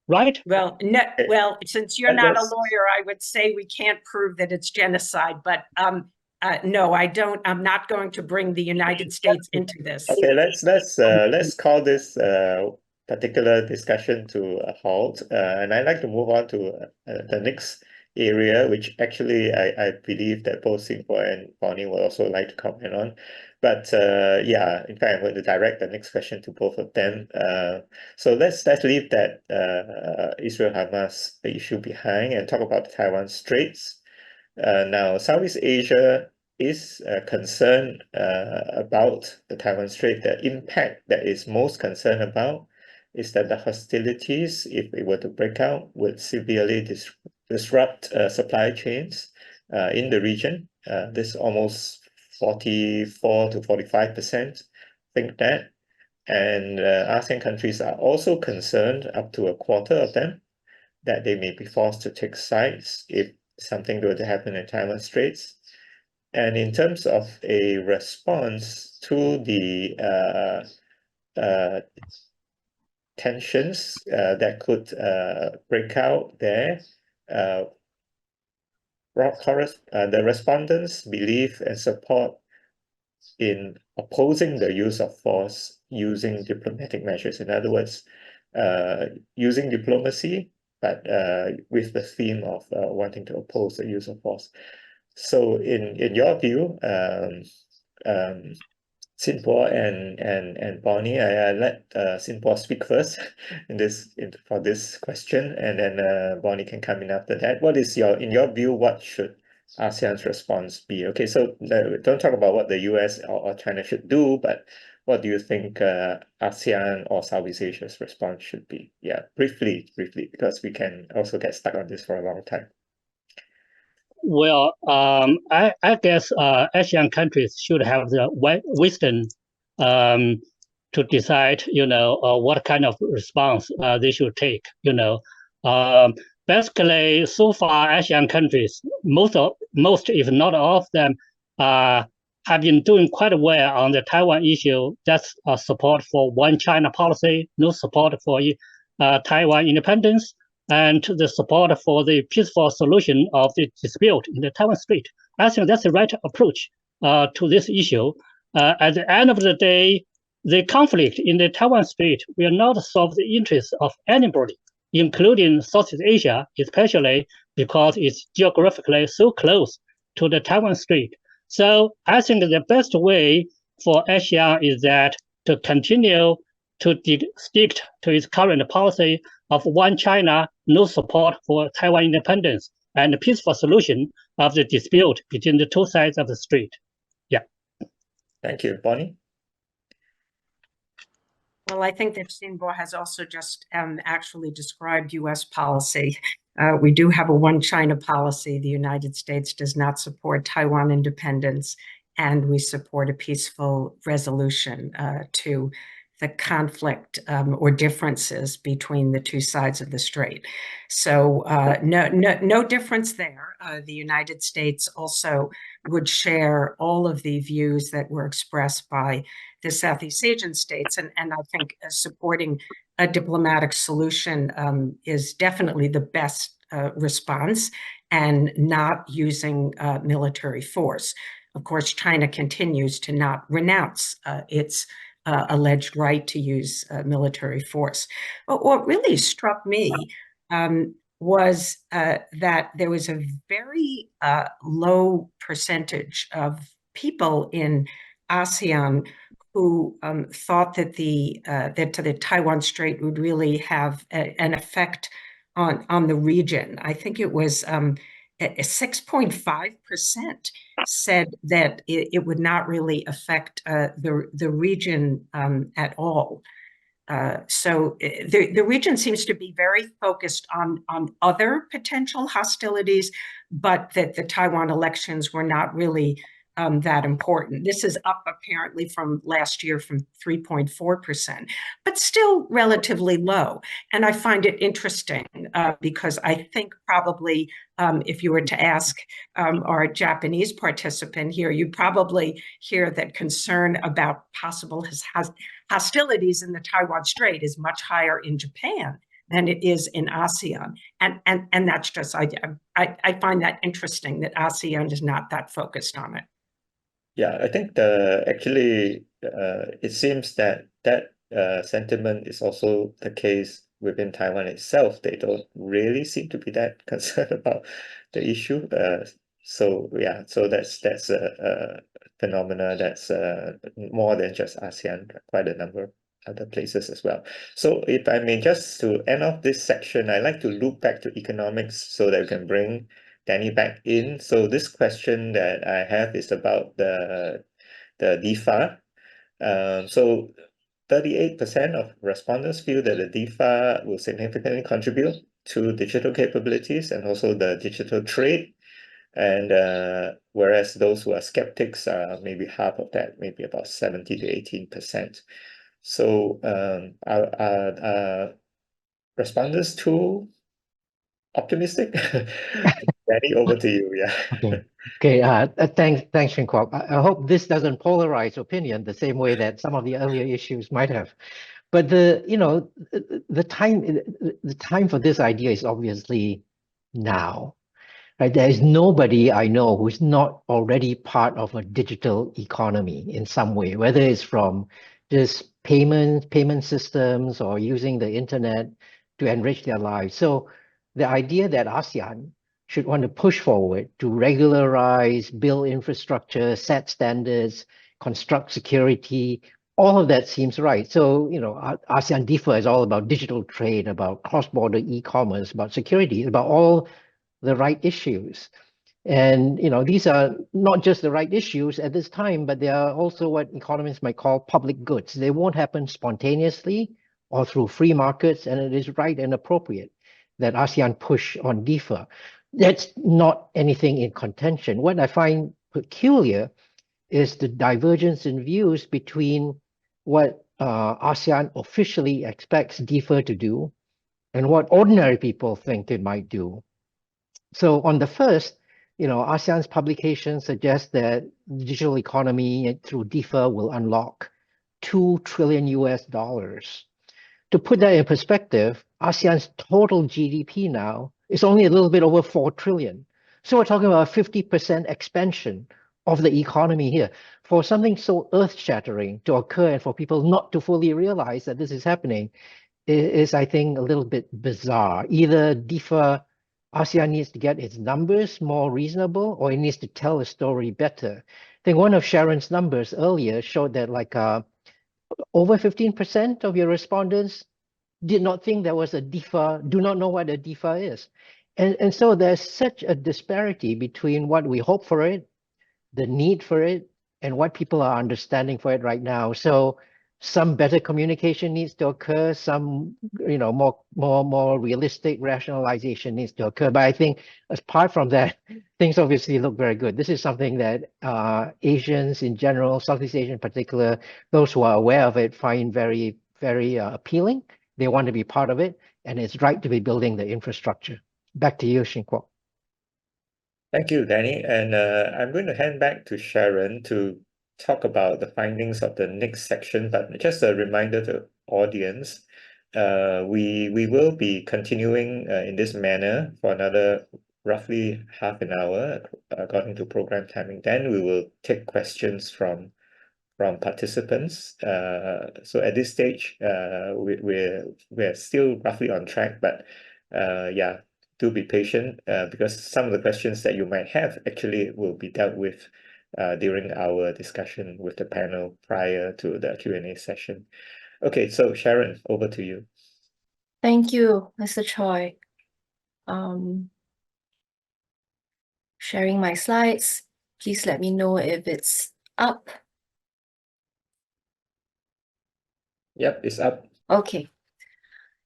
right? Well, no, since you're not a lawyer, I would say we can't prove that it's genocide. But no, I don't. I'm not going to bring the United States into this. Okay, let's call this particular discussion to a halt, and I'd like to move on to the next area, which actually I believe that both Xinbo and Bonnie will also like to comment on. But yeah, in fact, I'm going to direct the next question to both of them. So let's leave that Israel-Hamas issue behind and talk about the Taiwan Straits. Now, Southeast Asia is concerned about the Taiwan Strait. The impact that is most concerned about is that the hostilities, if it were to break out, would severely disrupt supply chains in the region. This almost 44 to 45% think that. And ASEAN countries are also concerned, up to a quarter of them, that they may be forced to take sides if something were to happen in Taiwan Straits. And in terms of a response to the tensions that could break out there, the respondents believe and support in opposing the use of force using diplomatic measures. In other words, using diplomacy, but with the theme of wanting to oppose the use of force. So in your view, Xinbo and Bonnie, I let Xinbo speak first for this question, and then Bonnie can come in after that. What is in your view, what should ASEAN's response be? Okay, so don't talk about what the US or China should do, but what do you think ASEAN or Southeast Asia's response should be? Yeah, briefly, because we can also get stuck on this for a long time. Well, I guess ASEAN countries should have the wisdom to decide, what kind of response they should take. Basically, so far, ASEAN countries, most if not all of them, have been doing quite well on the Taiwan issue. That's support for one China policy, no support for Taiwan independence, and the support for the peaceful solution of the dispute in the Taiwan Strait. I think that's the right approach to this issue. At the end of the day, the conflict in the Taiwan Strait will not serve the interests of anybody, including Southeast Asia, especially because it's geographically so close to the Taiwan Strait. So I think the best way for ASEAN is that to continue to stick to its current policy of one China, no support for Taiwan independence, and a peaceful solution of the dispute between the two sides of the strait. Yeah. Thank you. Bonnie? Well, I think that Xinbo has also just actually described U.S. policy. We do have a one China policy. The United States does not support Taiwan independence, and we support a peaceful resolution to the conflict or differences between the two sides of the strait. So no difference there. The United States also would share all of the views that were expressed by the Southeast Asian states. And I think supporting a diplomatic solution is definitely the best response, and not using military force. Of course, China continues to not renounce its alleged right to use military force. But what really struck me was that there was a very low percentage of people in ASEAN who thought that the Taiwan Strait would really have an effect on the region. I think it was 6.5% said that it would not really affect the region at all. So the region seems to be very focused on other potential hostilities, but that the Taiwan elections were not really that important. This is up apparently from last year from 3.4%, but still relatively low. And I find it interesting because I think probably if you were to ask our Japanese participant here, you'd probably hear that concern about possible hostilities in the Taiwan Strait is much higher in Japan than it is in ASEAN. And that's just, I find that interesting that ASEAN is not that focused on it. Yeah, I think actually it seems that sentiment is also the case within Taiwan itself. They don't really seem to be that concerned about the issue. So yeah, so that's a phenomena that's more than just ASEAN, quite a number of other places as well. So if I may, just to end off this section, I'd like to loop back to economics so that we can bring Danny back in. So this question that I have is about the DIFA. So 38% of respondents feel that the DIFA will significantly contribute to digital capabilities and also the digital trade. And whereas those who are skeptics are maybe half of that, maybe about 70 to 18%. So are respondents too optimistic? Danny, over to you. Yeah. Okay. Thanks, Shing Kwok. I hope this doesn't polarize opinion the same way that some of the earlier issues might have. But the time for this idea is obviously now. Right? There is nobody I know who's not already part of a digital economy in some way, whether it's from just payment systems or using the internet to enrich their lives. So the idea that ASEAN should want to push forward to regularize, build infrastructure, set standards, construct security, all of that seems right. So, ASEAN DIFA is all about digital trade, about cross-border e-commerce, about security, about all the right issues. And, these are not just the right issues at this time, but they are also what economists might call public goods. They won't happen spontaneously or through free markets, and it is right and appropriate that ASEAN push on DIFA. That's not anything in contention. What I find peculiar is the divergence in views between what ASEAN officially expects DIFA to do and what ordinary people think it might do. So on the first, ASEAN's publications suggest that the digital economy through DIFA will unlock $2 trillion. To put that in perspective, ASEAN's total GDP now is only a little bit over 4 trillion. So we're talking about a 50% expansion of the economy here. For something so earth-shattering to occur and for people not to fully realize that this is happening is, I think, a little bit bizarre. Either ASEAN needs to get its numbers more reasonable, or it needs to tell a story better. I think one of Sharon's numbers earlier showed that like over 15% of your respondents did not think there was a DIFA, do not know what a DIFA is. And so there's such a disparity between what we hope for it, the need for it, and what people are understanding for it right now. So some better communication needs to occur, some more realistic rationalization needs to occur. But I think apart from that, things obviously look very good. This is something that Asians in general, Southeast Asia in particular, those who are aware of it find very, very appealing. They want to be part of it, and it's right to be building the infrastructure. Back to you, Shing Kwok. Thank you, Danny. And I'm going to hand back to Sharon to talk about the findings of the next section. But just a reminder to the audience, we will be continuing in this manner for another roughly half an hour according to program timing. Then we will take questions from participants. So at this stage, we're still roughly on track, but yeah, do be patient because some of the questions that you might have actually will be dealt with during our discussion with the panel prior to the Q&A session. Okay, so Sharon, over to you. Thank you, Mr. Choi. Sharing my slides. Please let me know if it's up. Yep, it's up. Okay.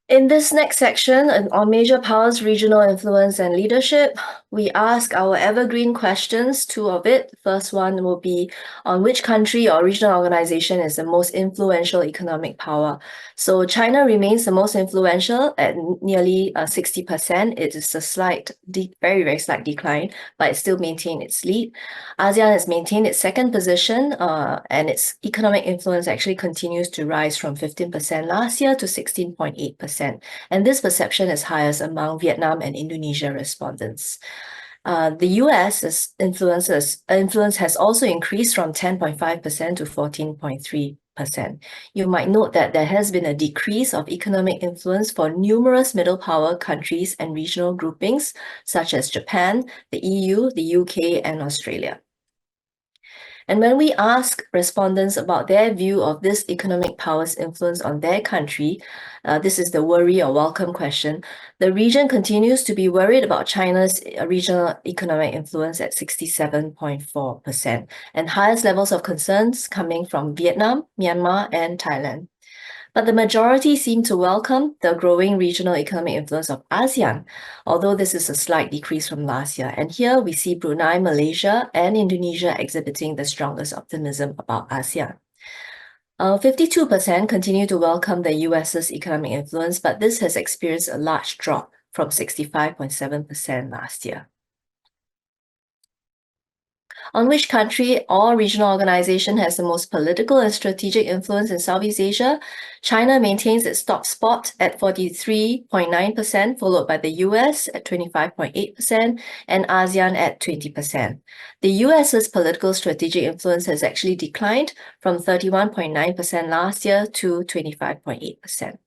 In this next section on major powers, regional influence and leadership, we ask our evergreen questions, two of it. The first one will be on which country or regional organization is the most influential economic power. So China remains the most influential at nearly 60%. It is a very, very slight decline, but it still maintained its lead. ASEAN has maintained its second position and its economic influence actually continues to rise from 15% last year to 16.8%. And this perception is highest among Vietnam and Indonesia respondents. The US's influence has also increased from 10.5% to 14.3%. You might note that there has been a decrease of economic influence for numerous middle power countries and regional groupings, such as Japan, the EU, the UK, and Australia. And when we ask respondents about their view of this economic power's influence on their country, this is the worry or welcome question. The region continues to be worried about China's regional economic influence at 67.4%, and highest levels of concerns coming from Vietnam, Myanmar, and Thailand. But the majority seem to welcome the growing regional economic influence of ASEAN, although this is a slight decrease from last year. And here we see Brunei, Malaysia, and Indonesia exhibiting the strongest optimism about ASEAN. 52% continue to welcome the US's economic influence, but this has experienced a large drop from 65.7% last year. On which country or regional organization has the most political and strategic influence in Southeast Asia? China maintains its top spot at 43.9%, followed by the US at 25.8% and ASEAN at 20%. The US's political strategic influence has actually declined from 31.9% last year to 25.8%.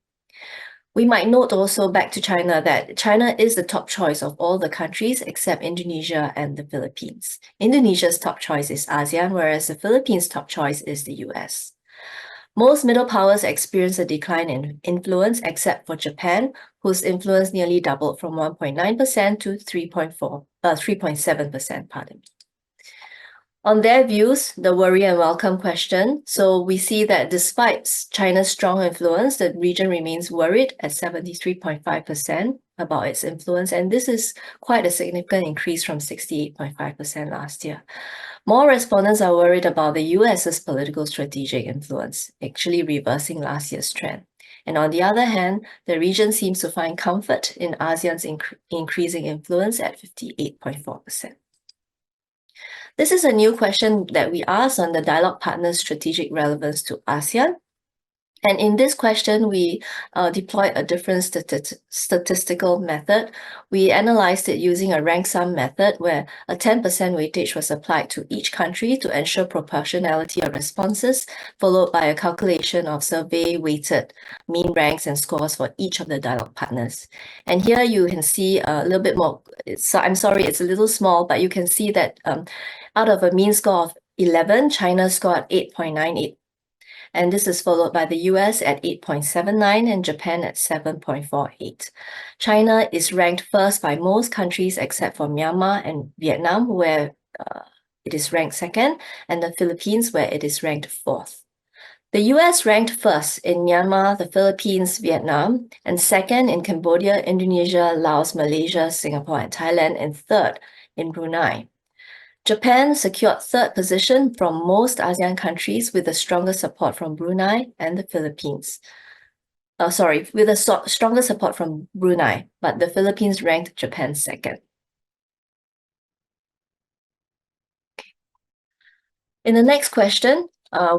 We might note also back to China that China is the top choice of all the countries except Indonesia and the Philippines. Indonesia's top choice is ASEAN, whereas the Philippines' top choice is the US. Most middle powers experience a decline in influence except for Japan, whose influence nearly doubled from 1.9% to 3.7%, pardon me. On their views, the worry and welcome question. So we see that despite China's strong influence, the region remains worried at 73.5% about its influence. And this is quite a significant increase from 68.5% last year. More respondents are worried about the US's political strategic influence, actually reversing last year's trend. And on the other hand, the region seems to find comfort in ASEAN's increasing influence at 58.4%. This is a new question that we asked on the dialogue partner's strategic relevance to ASEAN. And in this question, we deployed a different statistical method. We analyzed it using a rank sum method where a 10% weightage was applied to each country to ensure proportionality of responses, followed by a calculation of survey-weighted mean ranks and scores for each of the dialogue partners. And here you can see a little bit more, I'm sorry, it's a little small, but you can see that out of a mean score of 11, China scored 8.98. And this is followed by the US at 8.79 and Japan at 7.48. China is ranked first by most countries except for Myanmar and Vietnam, where it is ranked second, and the Philippines, where it is ranked fourth. The US ranked first in Myanmar, the Philippines, Vietnam, and second in Cambodia, Indonesia, Laos, Malaysia, Singapore, and Thailand, and third in Brunei. Japan secured third position from most ASEAN countries with the strongest support from Brunei and the Philippines. With the stronger support from Brunei, but the Philippines ranked Japan second. In the next question,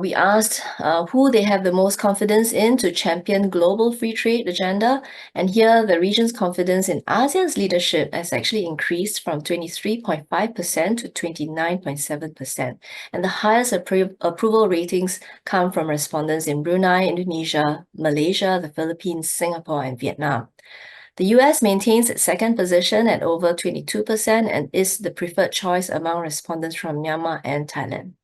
we asked who they have the most confidence in to champion global free trade agenda. And here the region's confidence in ASEAN's leadership has actually increased from 23.5% to 29.7%. And the highest approval ratings come from respondents in Brunei, Indonesia, Malaysia, the Philippines, Singapore, and Vietnam. The US maintains its second position at over 22% and is the preferred choice among respondents from Myanmar and Thailand.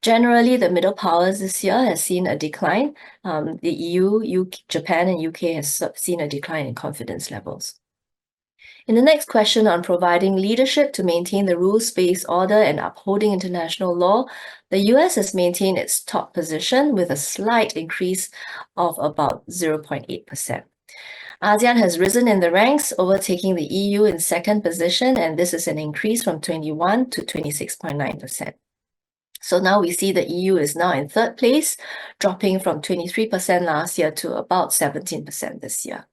Generally, the middle powers this year has seen a decline. The EU, Japan, and UK has seen a decline in confidence levels. In the next question on providing leadership to maintain the rules-based order and upholding international law, the US has maintained its top position with a slight increase of about 0.8%. ASEAN has risen in the ranks, overtaking the EU in second position, and this is an increase from 21 to 26.9%. So now we see the EU is now in third place, dropping from 23% last year to about 17% this year.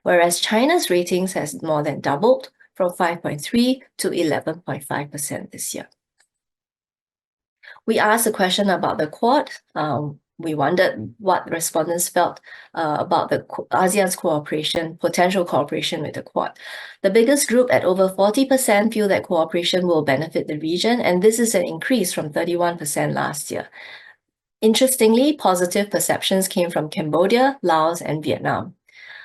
Whereas China's ratings has more than doubled from 5.3 to 11.5% this year. We asked a question about the Quad. We wondered what respondents felt about the ASEAN's potential cooperation with the Quad. The biggest group at over 40% feel that cooperation will benefit the region, and this is an increase from 31% last year. Interestingly, positive perceptions came from Cambodia, Laos, and Vietnam.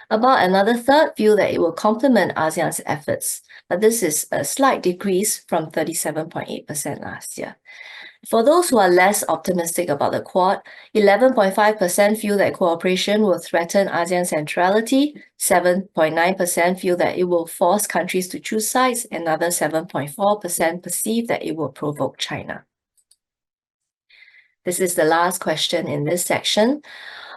About another third feel that it will complement ASEAN's efforts, but this is a slight decrease from 37.8% last year. For those who are less optimistic about the Quad, 11.5% feel that cooperation will threaten ASEAN centrality, 7.9% feel that it will force countries to choose sides, and another 7.4% perceive that it will provoke China. This is the last question in this section.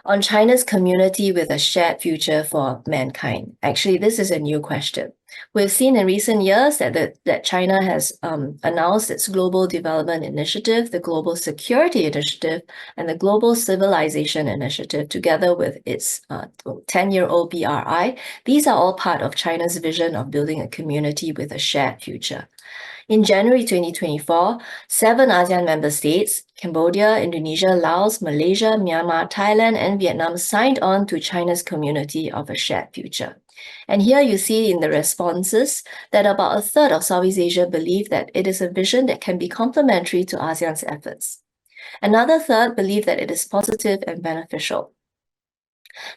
On China's community with a shared future for mankind. Actually, this is a new question. We've seen in recent years that China has announced its Global Development Initiative, the Global Security Initiative, and the Global Civilization Initiative, together with its 10-year-old BRI. These are all part of China's vision of building a community with a shared future. In January 2024, 7 ASEAN member states, Cambodia, Indonesia, Laos, Malaysia, Myanmar, Thailand, and Vietnam signed on to China's community of a shared future. And here you see in the responses that about a third of Southeast Asia believe that it is a vision that can be complementary to ASEAN's efforts. Another third believe that it is positive and beneficial.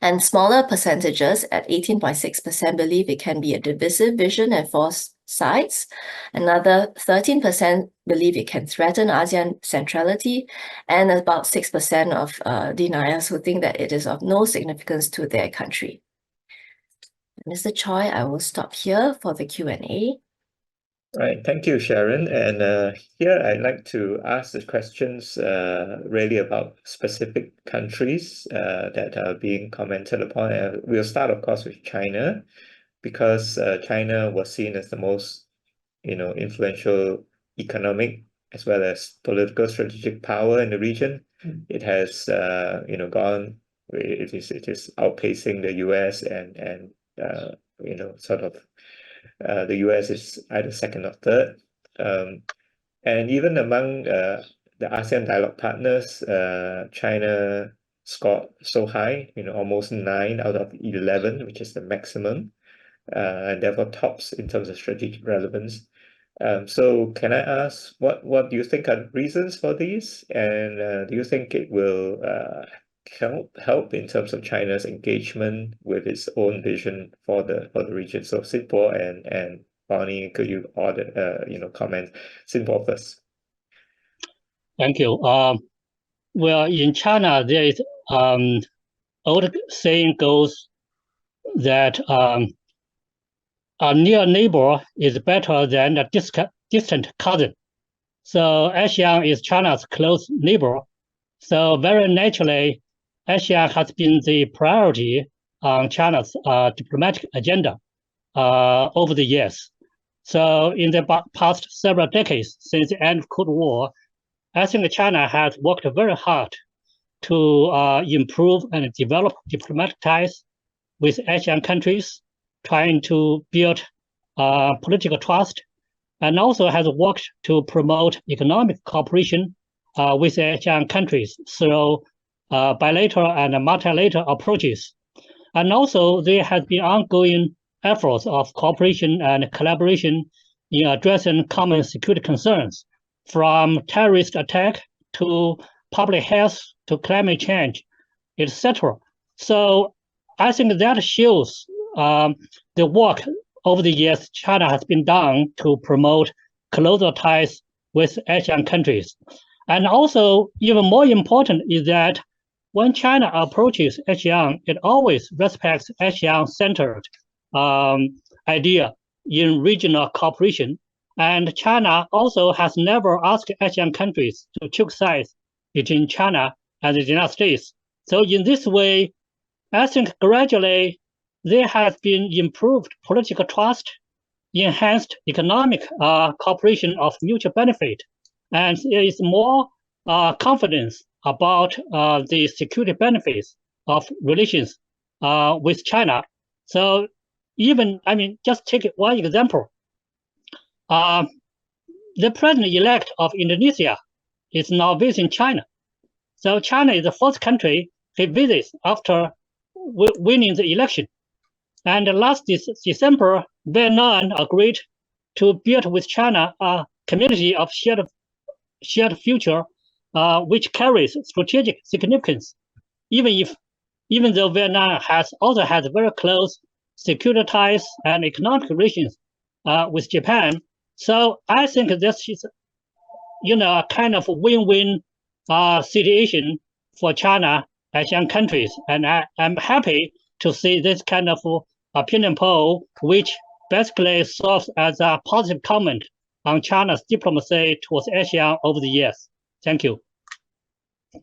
And smaller percentages at 18.6% believe it can be a divisive vision and force sides. Another 13% believe it can threaten ASEAN centrality, and about 6% of deniers who think that it is of no significance to their country. Mr. Choi, I will stop here for the Q&A. Right, thank you, Sharon. And here I'd like to ask the questions really about specific countries that are being commented upon. We'll start, of course, with China, because China was seen as the most, influential economic as well as political strategic power in the region. It has, gone. It is outpacing the US and sort of. The US is either second or third. And even among the ASEAN dialogue partners, China scored so high, almost 9 out of 11, which is the maximum, and therefore tops in terms of strategic relevance. So can I ask, what do you think are the reasons for these? And do you think it will help in terms of China's engagement with its own vision for the region? So Xinbo and Bonnie, could you comment? Xinbo first. Thank you. Well, in China, there is old saying goes that a near neighbor is better than a distant cousin. So ASEAN is China's close neighbor. So very naturally, ASEAN has been the priority on China's diplomatic agenda over the years. So in the past several decades, since the end of Cold War, I think China has worked very hard to improve and develop diplomatic ties with ASEAN countries, trying to build political trust, and also has worked to promote economic cooperation with ASEAN countries through bilateral and multilateral approaches. And also there has been ongoing efforts of cooperation and collaboration in addressing common security concerns, from terrorist attack to public health to climate change, etc. So I think that shows the work over the years China has been done to promote closer ties with ASEAN countries. And also, even more important is that when China approaches ASEAN, it always respects ASEAN-centered idea in regional cooperation. And China also has never asked ASEAN countries to choose sides between China and the United States. So in this way, I think gradually there has been improved political trust, enhanced economic cooperation of mutual benefit, and there is more confidence about the security benefits of relations with China. So even, just take one example. The president-elect of Indonesia is now visiting China. So China is the first country he visits after winning the election. And last December, Vietnam agreed to build with China a community of shared future, which carries strategic significance, even though Vietnam also has very close security ties and economic relations with Japan. So I think this is, a kind of win-win situation for China, ASEAN countries, and I'm happy to see this kind of opinion poll, which basically serves as a positive comment on China's diplomacy towards ASEAN over the years. Thank you.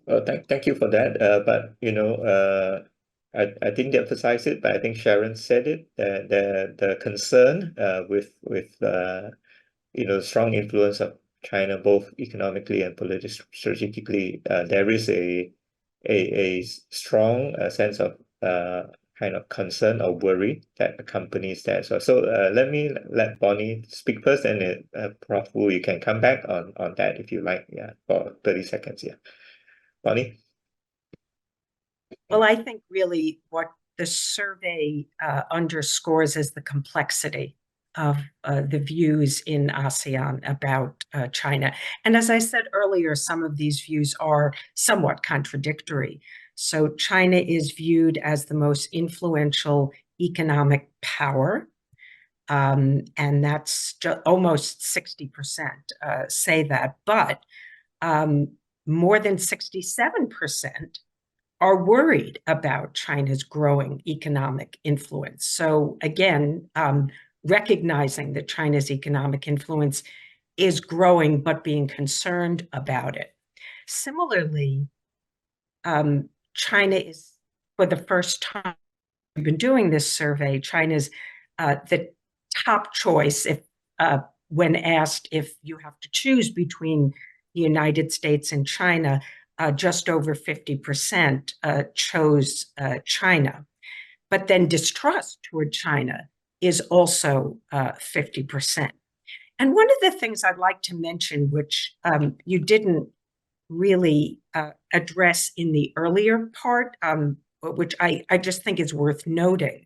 Well, thank you for that. But I didn't emphasize it, but I think Sharon said it. The concern with strong influence of China, both economically and politically, strategically, there is a strong sense of kind of concern or worry that accompanies that. So let Bonnie speak first, and Prof. Wu, you can come back on that if you like. Yeah, for 30 seconds. Yeah, Bonnie. Well, I think really what the survey underscores is the complexity of the views in ASEAN about China. And as I said earlier, some of these views are somewhat contradictory. So China is viewed as the most influential economic power, and that's almost 60% say that, but more than 67% are worried about China's growing economic influence. So again, recognizing that China's economic influence is growing, but being concerned about it. Similarly, China is, for the first time we've been doing this survey, China's the top choice if when asked if you have to choose between the United States and China, just over 50% chose China. But then distrust toward China is also 50%. And one of the things I'd like to mention, which you didn't really address in the earlier part, which I just think is worth noting,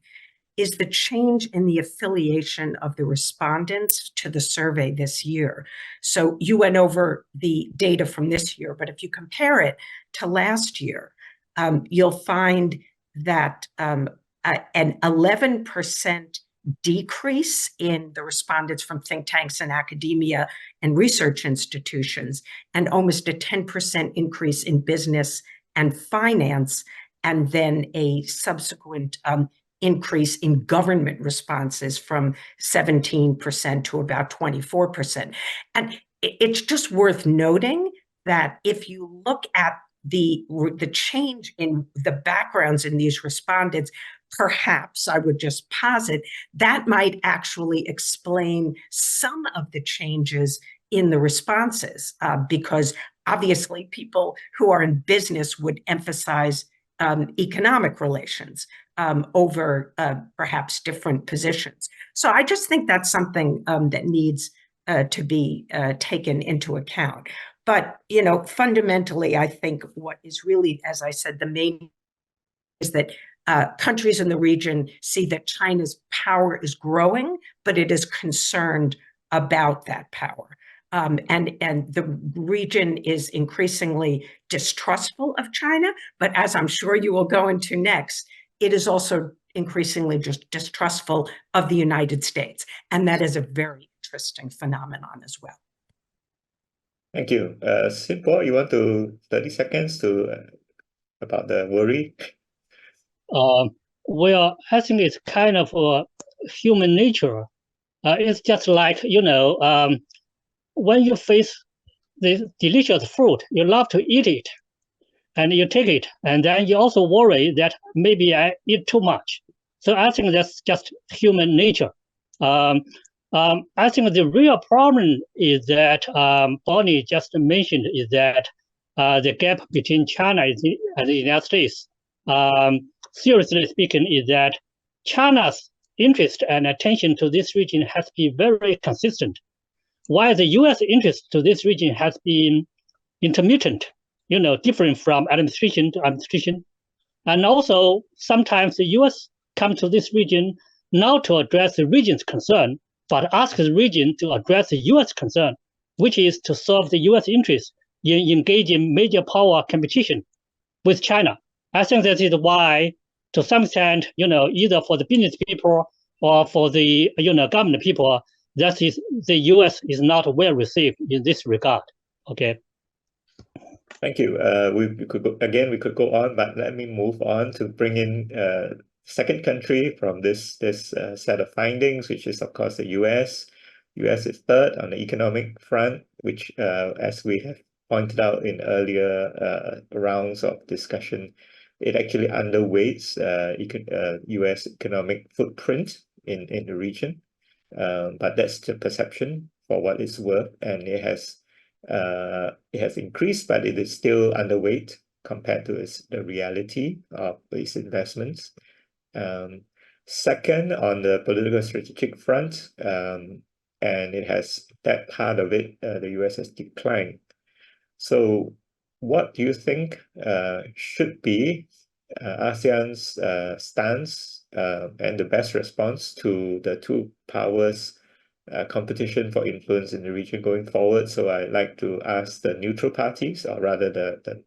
is the change in the affiliation of the respondents to the survey this year. So you went over the data from this year, but if you compare it to last year, you'll find that an 11% decrease in the respondents from think tanks and academia and research institutions, and almost a 10% increase in business and finance, and then a subsequent increase in government responses from 17% to about 24%. And it's just worth noting that if you look at the change in the backgrounds in these respondents, perhaps I would just posit that might actually explain some of the changes in the responses, because obviously people who are in business would emphasize economic relations over perhaps different positions. So I just think that's something that needs to be taken into account. But, you know, fundamentally, I think what is really, as I said, the main is that countries in the region see that China's power is growing, but it is concerned about that power. And the region is increasingly distrustful of China, but as I'm sure you will go into next, it is also increasingly just distrustful of the United States. And that is a very interesting phenomenon as well. Thank you. Xinbo, you want to 30 seconds to about the worry? Well, I think it's kind of human nature. It's just like, you know, when you face the delicious fruit, you love to eat it, and you take it, and then you also worry that maybe I eat too much. So I think that's just human nature. I think the real problem is that Bonnie just mentioned is that the gap between China and the United States, seriously speaking, is that China's interest and attention to this region has been very consistent, while the U.S. interest to this region has been intermittent, you know, different from administration to administration. And also, sometimes the U.S. comes to this region not to address the region's concern, but ask the region to address the U.S. concern, which is to serve the U.S. interest in engaging major power competition with China. I think that is why, to some extent, you know, either for the business people or for the, you know, government people, that is the U.S. is not well received in this regard. Okay. Thank you. We could go, again, we could go on, but let me move on to bring in second country from this set of findings, which is of course the U.S. U.S. is third on the economic front, which, as we have pointed out in earlier rounds of discussion, it actually underweights U.S. economic footprint in the region. But that's the perception for what it's worth, and it has increased, but it is still underweight compared to the reality of its investments. Second, on the political strategic front, and it has that part of it, the US has declined. So what do you think should be ASEAN's stance and the best response to the two powers' competition for influence in the region going forward? So I'd like to ask the neutral parties, or rather the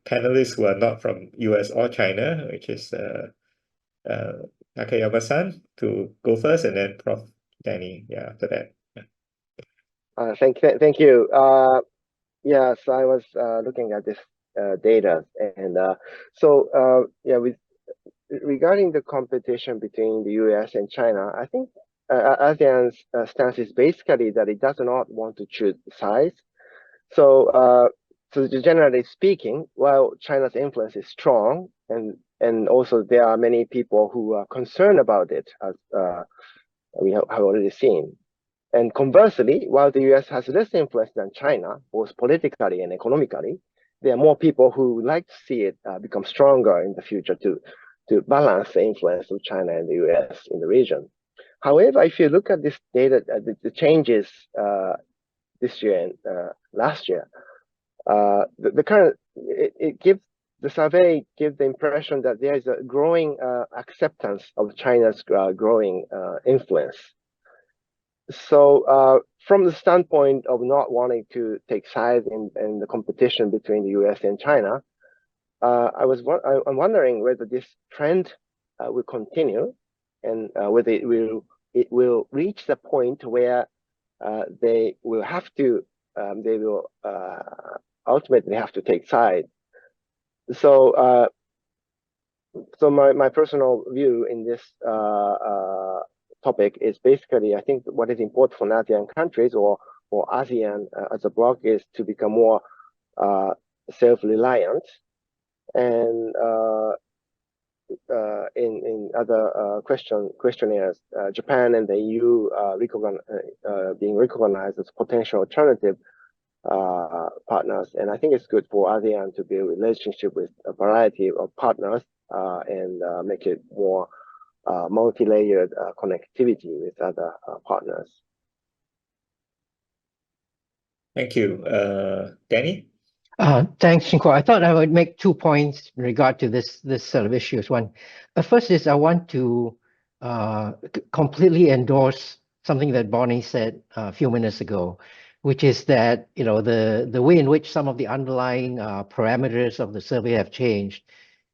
panelists who are not from US or China, which is Nakayama-san, to go first, and then Prof. Danny, after that. Thank you. Yes, I was looking at this data, and regarding the competition between the US and China, I think ASEAN's stance is basically that it does not want to choose sides. So generally speaking, while China's influence is strong, and also there are many people who are concerned about it, as we have already seen. And conversely, while the US has less influence than China, both politically and economically, there are more people who would like to see it become stronger in the future to balance the influence of China and the US in the region. However, if you look at this data, the changes this year and last year. The survey gives the impression that there is a growing acceptance of China's growing influence. So from the standpoint of not wanting to take sides in the competition between the US and China, I'm wondering whether this trend will continue, and whether it will reach the point where they will ultimately have to take sides. So my personal view in this topic is basically, I think what is important for ASEAN countries or ASEAN as a bloc is to become more self-reliant, and in other questionnaires, Japan and the EU being recognized as potential alternative partners, and I think it's good for ASEAN to build a relationship with a variety of partners and make it more multi-layered connectivity with other partners. Thank you. Danny? Thanks, Shing Kwok. I thought I would make 2 points in regard to this sort of issues. One, first is I want to completely endorse something that Bonnie said a few minutes ago, which is that the way in which some of the underlying parameters of the survey have changed,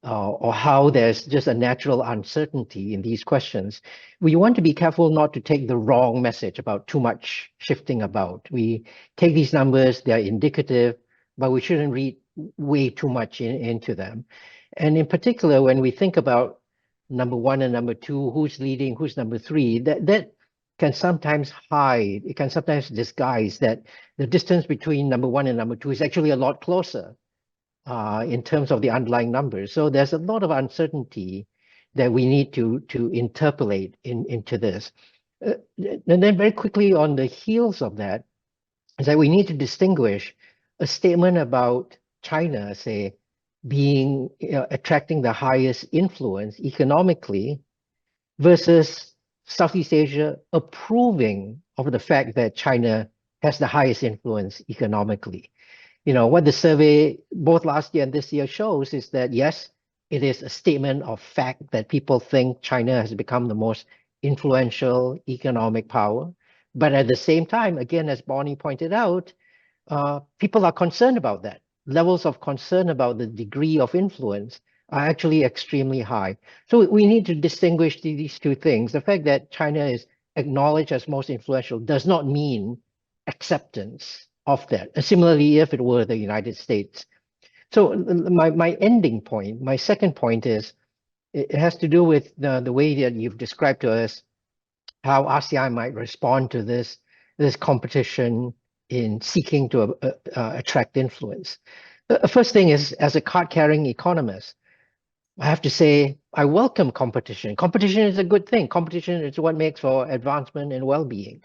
or how there's just a natural uncertainty in these questions. We want to be careful not to take the wrong message about too much shifting about. We take these numbers, they're indicative, but we shouldn't read way too much into them. And in particular, when we think about number 1 and number 2, who's leading, who's number 3, that can sometimes hide, it can sometimes disguise that the distance between number 1 and number 2 is actually a lot closer in terms of the underlying numbers. So there's a lot of uncertainty that we need to interpolate into this. And then very quickly on the heels of that is that we need to distinguish a statement about China, say, being attracting the highest influence economically versus Southeast Asia approving of the fact that China has the highest influence economically. What the survey both last year and this year shows is that, yes, it is a statement of fact that people think China has become the most influential economic power. But at the same time, again, as Bonnie pointed out, people are concerned about that. Levels of concern about the degree of influence are actually extremely high. So we need to distinguish these two things. The fact that China is acknowledged as most influential does not mean acceptance of that. And similarly, if it were the United States. So my ending point, my second point is, it has to do with the way that you've described to us how ASEAN might respond to this competition in seeking to attract influence. The first thing is, as a card-carrying economist, I have to say I welcome competition. Competition is a good thing. Competition is what makes for advancement and well-being.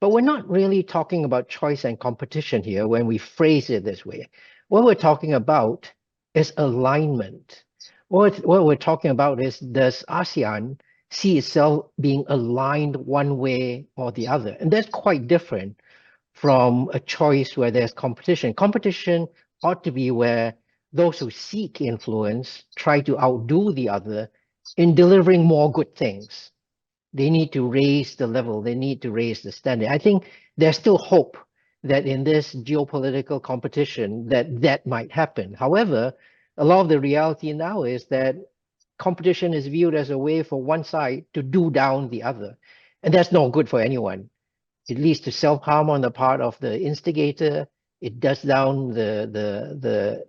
But we're not really talking about choice and competition here when we phrase it this way. What we're talking about is alignment. What we're talking about is, does ASEAN see itself being aligned one way or the other? And that's quite different from a choice where there's competition. Competition ought to be where those who seek influence try to outdo the other in delivering more good things. They need to raise the level, they need to raise the standard. I think there's still hope that in this geopolitical competition that might happen. However, a lot of the reality now is that competition is viewed as a way for one side to do down the other. And that's not good for anyone. It leads to self-harm on the part of the instigator. It does down the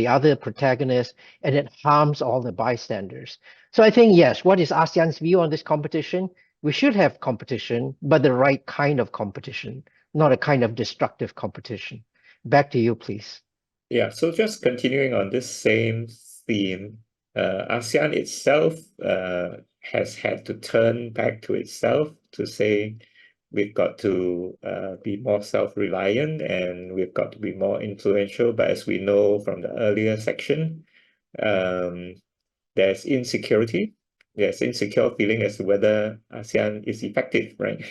other protagonist, and it harms all the bystanders. So I think, yes, what is ASEAN's view on this competition? We should have competition, but the right kind of competition, not a kind of destructive competition. Back to you, please. Yeah, so just continuing on this same theme, ASEAN itself has had to turn back to itself to say we've got to be more self-reliant and we've got to be more influential. But as we know from the earlier section, there's insecurity. There's insecure feeling as to whether ASEAN is effective, right?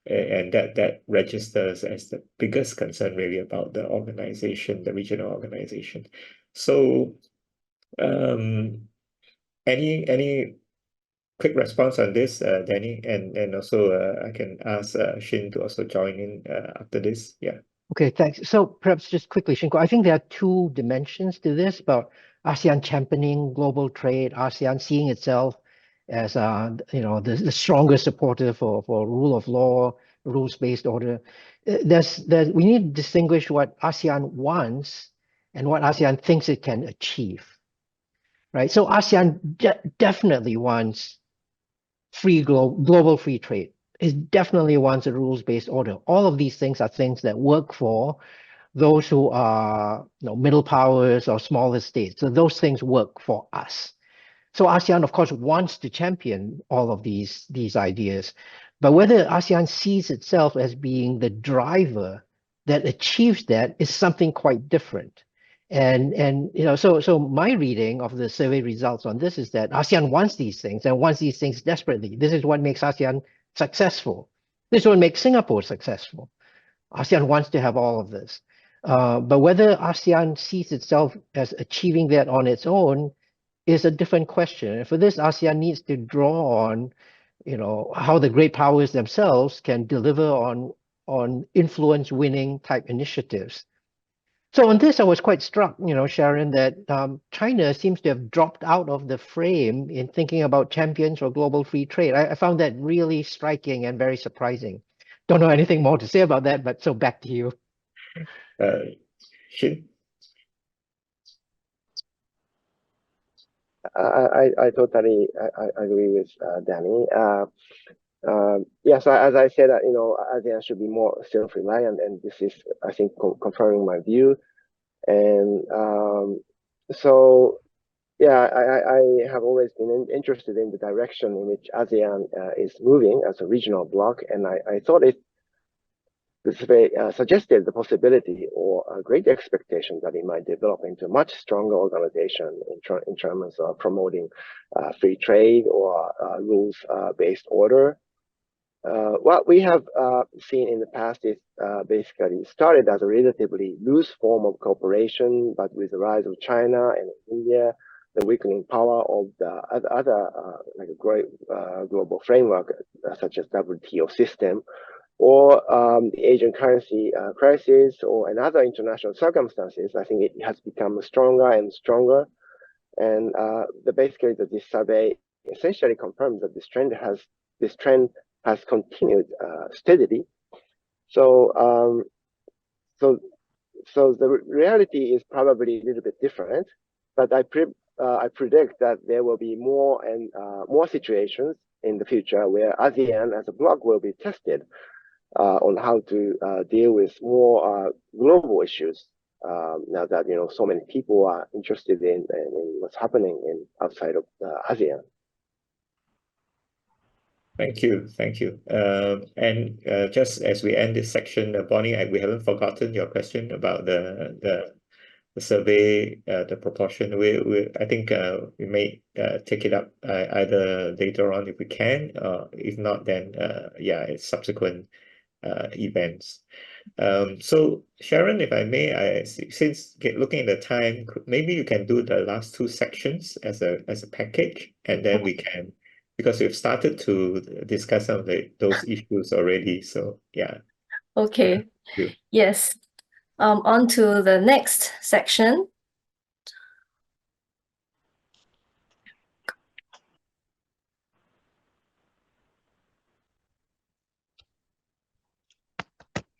and that registers as the biggest concern really about the organization, the regional organization. So any quick response on this, Danny, and also I can ask Shin to also join in after this. Yeah. Okay, thanks. So perhaps just quickly, Shing Kwok, I think there are two dimensions to this about ASEAN championing global trade, ASEAN seeing itself as the strongest supporter for rule of law, rules-based order. We need to distinguish what ASEAN wants and what ASEAN thinks it can achieve, right? So ASEAN definitely wants global free trade. It definitely wants a rules-based order. All of these things are things that work for those who are middle powers or smaller states. So those things work for us. So ASEAN, of course, wants to champion all of these ideas. But whether ASEAN sees itself as being the driver that achieves that is something quite different. And so my reading of the survey results on this is that ASEAN wants these things and wants these things desperately. This is what makes ASEAN successful. This is what makes Singapore successful. ASEAN wants to have all of this. But whether ASEAN sees itself as achieving that on its own is a different question. And for this, ASEAN needs to draw on, how the great powers themselves can deliver on influence-winning type initiatives. So on this, I was quite struck, Sharon, that China seems to have dropped out of the frame in thinking about champions for global free trade. I found that really striking and very surprising. Don't know anything more to say about that, but so back to you. Shin? I totally agree with Danny. So as I said, ASEAN should be more self-reliant, and this is, I think, confirming my view. And I have always been interested in the direction in which ASEAN is moving as a regional bloc, and I thought this suggested the possibility or a great expectation that it might develop into a much stronger organization in terms of promoting free trade or rules-based order. What we have seen in the past is basically started as a relatively loose form of cooperation, but with the rise of China and India, the weakening power of the other like a great global framework such as WTO system, or the Asian currency crisis, or another international circumstances, I think it has become stronger and stronger. And basically, this survey essentially confirms that this trend has continued steadily. So the reality is probably a little bit different, but I predict that there will be more and more situations in the future where ASEAN as a bloc will be tested on how to deal with more global issues now that so many people are interested in what's happening outside of ASEAN. Thank you. And just as we end this section, Bonnie, we haven't forgotten your question about the survey, the proportion. I think we may take it up either later on if we can, if not, then it's subsequent events. So Sharon, if I may, since looking at the time, maybe you can do the last two sections as a package, and then we can, because we've started to discuss some of those issues already. So yeah. Okay. Yes. On to the next section.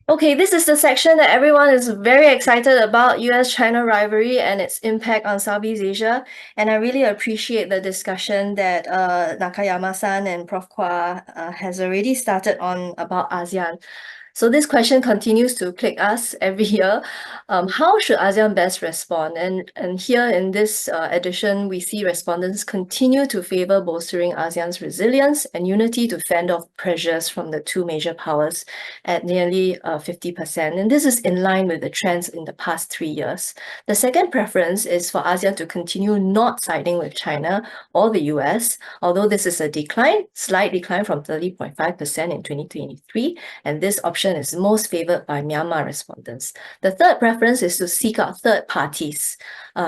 Okay, this is the section that everyone is very excited about, US-China rivalry and its impact on Southeast Asia. And I really appreciate the discussion that Nakayama-san and Prof. Quah has already started on about ASEAN. So this question continues to plague us every year. How should ASEAN best respond? And here in this edition, we see respondents continue to favor bolstering ASEAN's resilience and unity to fend off pressures from the two major powers at nearly 50%. And this is in line with the trends in the past 3 years. The second preference is for ASEAN to continue not siding with China or the US, although this is a slight decline from 30.5% in 2023, and this option is most favored by Myanmar respondents. The third preference is to seek out third parties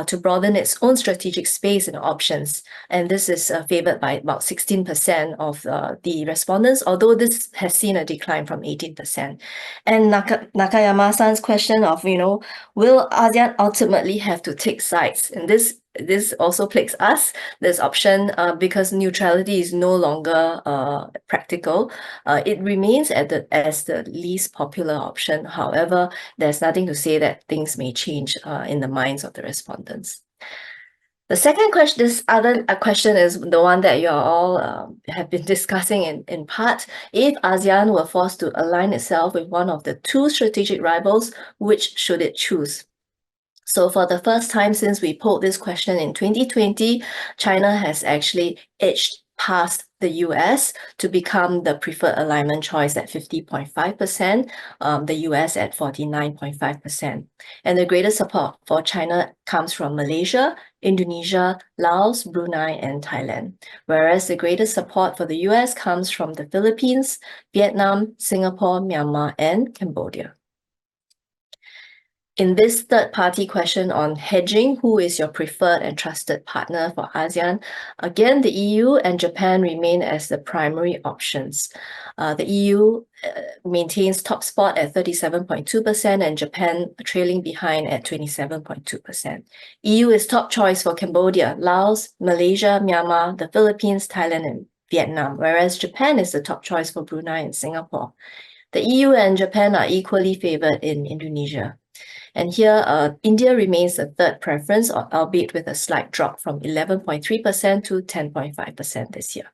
to broaden its own strategic space and options. And this is favored by about 16% of the respondents, although this has seen a decline from 18%. And Nakayama-san's question of, will ASEAN ultimately have to take sides? And this also plagues us, this option, because neutrality is no longer practical. It remains as the least popular option. However, there's nothing to say that things may change in the minds of the respondents. The second question, this other question is the one that you all have been discussing in part. If ASEAN were forced to align itself with one of the two strategic rivals, which should it choose? So for the first time since we polled this question in 2020, China has actually edged past the US to become the preferred alignment choice at 50.5%, the US at 49.5%. And the greatest support for China comes from Malaysia, Indonesia, Laos, Brunei, and Thailand, whereas the greatest support for the US comes from the Philippines, Vietnam, Singapore, Myanmar, and Cambodia. In this third-party question on hedging, who is your preferred and trusted partner for ASEAN? Again, the EU and Japan remain as the primary options. The EU maintains top spot at 37.2% and Japan trailing behind at 27.2%. EU is top choice for Cambodia, Laos, Malaysia, Myanmar, the Philippines, Thailand, and Vietnam, whereas Japan is the top choice for Brunei and Singapore. The EU and Japan are equally favored in Indonesia. And here, India remains the third preference, albeit with a slight drop from 11.3% to 10.5% this year.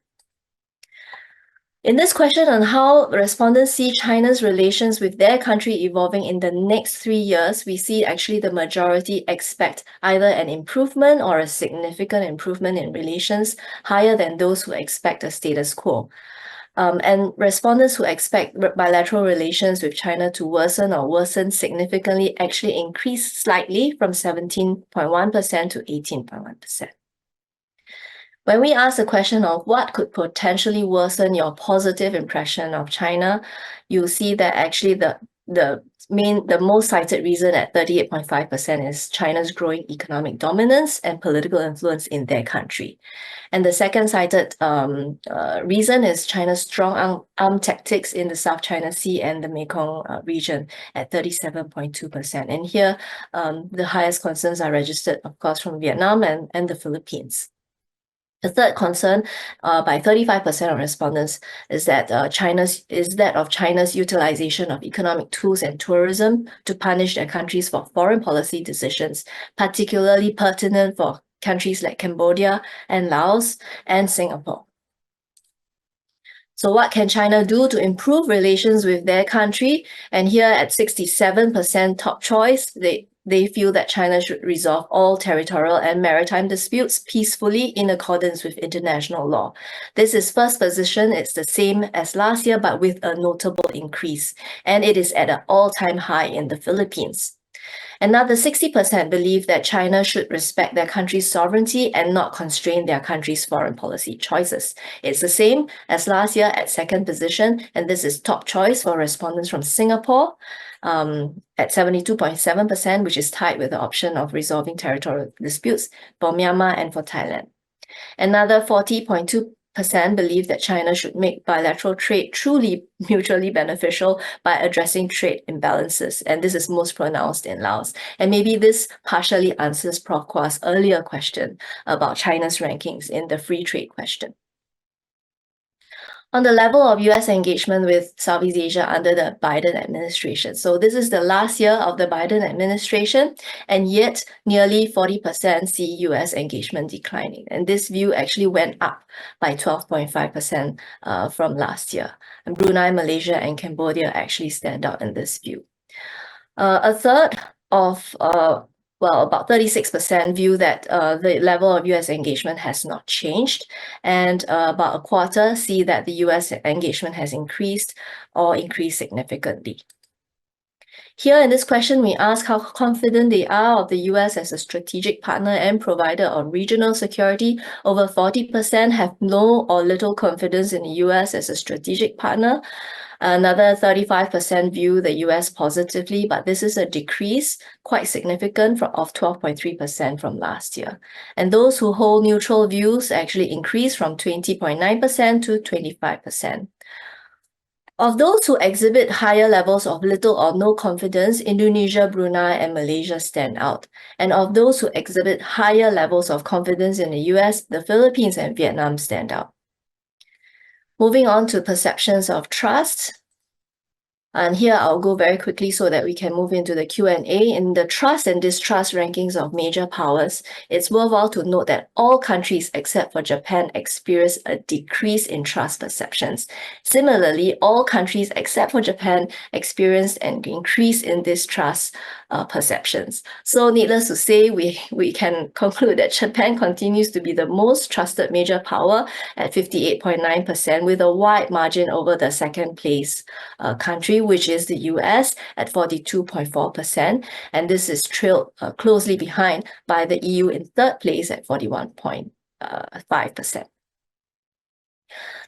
In this question on how respondents see China's relations with their country evolving in the next 3 years, we see actually the majority expect either an improvement or a significant improvement in relations, higher than those who expect a status quo. And respondents who expect bilateral relations with China to worsen or worsen significantly actually increased slightly from 17.1% to 18.1%. When we ask the question of what could potentially worsen your positive impression of China, you'll see that actually the most cited reason at 38.5% is China's growing economic dominance and political influence in their country. And the second cited reason is China's strong armed tactics in the South China Sea and the Mekong region at 37.2%. And here, the highest concerns are registered, of course, from Vietnam and the Philippines. The third concern by 35% of respondents is that of China's utilization of economic tools and tourism to punish their countries for foreign policy decisions, particularly pertinent for countries like Cambodia and Laos and Singapore. So what can China do to improve relations with their country? And here at 67% top choice, they feel that China should resolve all territorial and maritime disputes peacefully in accordance with international law. This is first position. It's the same as last year, but with a notable increase. And it is at an all-time high in the Philippines. Another 60% believe that China should respect their country's sovereignty and not constrain their country's foreign policy choices. It's the same as last year at second position, and this is top choice for respondents from Singapore at 72.7%, which is tied with the option of resolving territorial disputes for Myanmar and for Thailand. Another 40.2% believe that China should make bilateral trade truly mutually beneficial by addressing trade imbalances. And this is most pronounced in Laos. And maybe this partially answers Prof. Quah's earlier question about China's rankings in the free trade question. On the level of US engagement with Southeast Asia under the Biden administration. So this is the last year of the Biden administration, and yet nearly 40% see US engagement declining. And this view actually went up by 12.5% from last year. And Brunei, Malaysia, and Cambodia actually stand out in this view. A third of about 36% view that the level of US engagement has not changed, and about a quarter see that the US engagement has increased or increased significantly. Here in this question, we ask how confident they are of the US as a strategic partner and provider of regional security. Over 40% have no or little confidence in the US as a strategic partner. Another 35% view the US positively, but this is a decrease, quite significant, of 12.3% from last year. And those who hold neutral views actually increased from 20.9% to 25%. Of those who exhibit higher levels of little or no confidence, Indonesia, Brunei, and Malaysia stand out. And of those who exhibit higher levels of confidence in the US, the Philippines and Vietnam stand out. Moving on to perceptions of trust. And here I'll go very quickly so that we can move into the Q&A. In the trust and distrust rankings of major powers, it's worthwhile to note that all countries except for Japan experience a decrease in trust perceptions. Similarly, all countries except for Japan experienced an increase in distrust perceptions. So needless to say, we can conclude that Japan continues to be the most trusted major power at 58.9%, with a wide margin over the second place country, which is the US at 42.4%, and this is trailed closely behind by the EU in third place at 41.5%.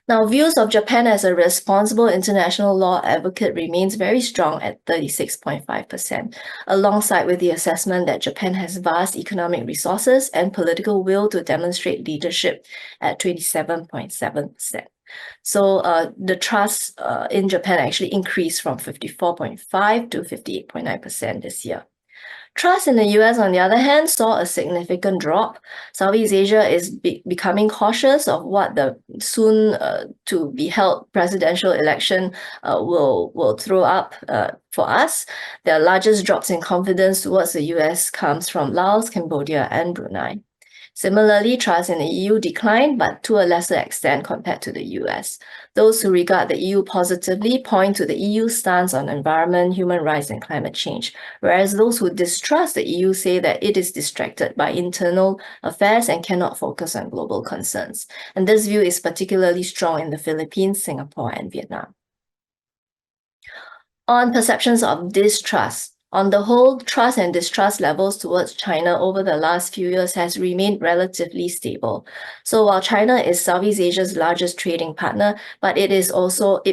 Now, views of Japan as a responsible international law advocate remains very strong at 36.5%, alongside with the assessment that Japan has vast economic resources and political will to demonstrate leadership at 27.7%. So the trust in Japan actually increased from 54.5% to 58.9% this year. Trust in the US, on the other hand, saw a significant drop. Southeast Asia is becoming cautious of what the soon-to-be-held presidential election will throw up for us. The largest drops in confidence towards the US comes from Laos, Cambodia, and Brunei. Similarly, trust in the EU declined, but to a lesser extent compared to the US. Those who regard the EU positively point to the EU's stance on environment, human rights, and climate change, whereas those who distrust the EU say that it is distracted by internal affairs and cannot focus on global concerns. And this view is particularly strong in the Philippines, Singapore, and Vietnam. On perceptions of distrust. On the whole, trust and distrust levels towards China over the last few years has remained relatively stable. So while China is Southeast Asia's largest trading partner, but it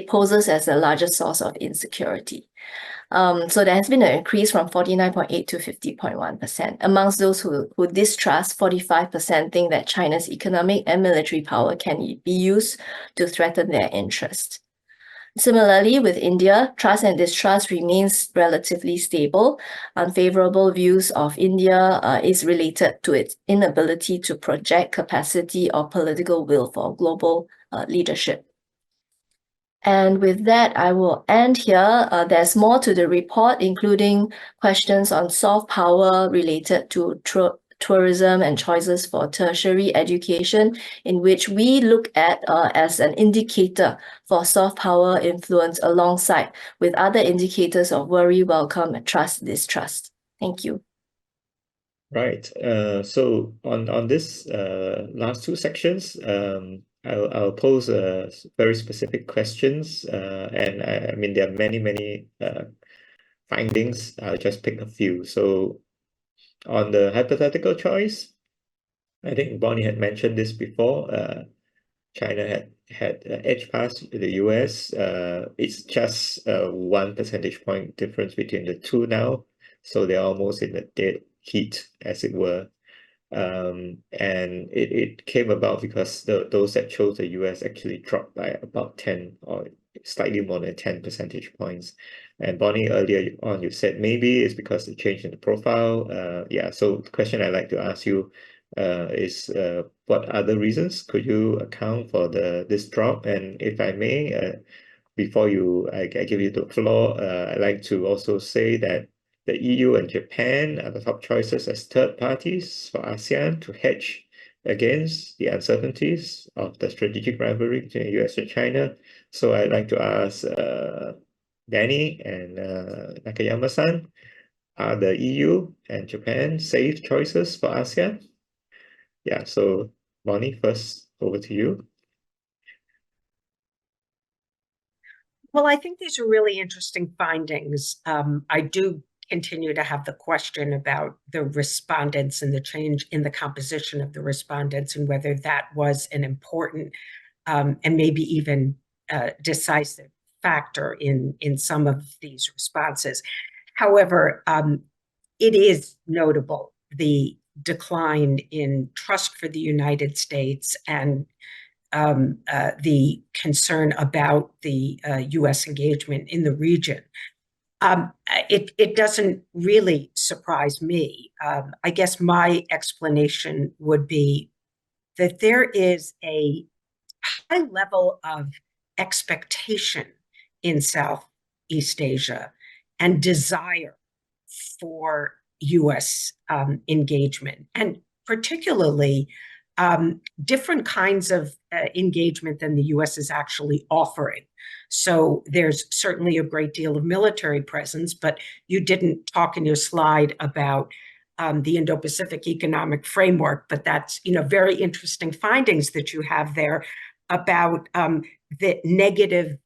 poses as the largest source of insecurity. So there has been an increase from 49.8% to 50.1%. Amongst those who distrust, 45% think that China's economic and military power can be used to threaten their interest. Similarly, with India, trust and distrust remains relatively stable. Unfavorable views of India is related to its inability to project capacity or political will for global leadership. And with that, I will end here. There's more to the report, including questions on soft power related to tourism and choices for tertiary education, in which we look at as an indicator for soft power influence alongside with other indicators of worry, welcome, trust, distrust. Thank you. Right. So on this last two sections, I'll pose very specific questions, and I mean there are many findings. I'll just pick a few. So on the hypothetical choice, I think Bonnie had mentioned this before. China had edge past the US. It's just 1 percentage point difference between the two now, so they're almost in the dead heat, as it were. And it came about because those that chose the US actually dropped by about 10 or slightly more than 10 percentage points. And Bonnie, earlier on you said maybe it's because the change in the profile. Yeah, so the question I'd like to ask you, What other reasons could you account for this drop? And if I may, before I give you the floor, I'd like to also say that the EU and Japan are the top choices as third parties for ASEAN to hedge against the uncertainties of the strategic rivalry between the US and China. So I'd like to ask Danny and Nakayama-san, are the EU and Japan safe choices for ASEAN? Yeah, so Bonnie, first over to you. Well, I think these are really interesting findings. I do continue to have the question about the respondents and the change in the composition of the respondents and whether that was an important and maybe even decisive factor in some of these responses. However, it is notable the decline in trust for the United States and the concern about the U.S. engagement in the region. It doesn't really surprise me. I guess my explanation would be that there is a high level of expectation in Southeast Asia and desire for U.S. engagement, and particularly different kinds of engagement than the U.S. is actually offering. So there's certainly a great deal of military presence, but you didn't talk in your slide about the Indo-Pacific economic framework, but that's very interesting findings that you have there about the negative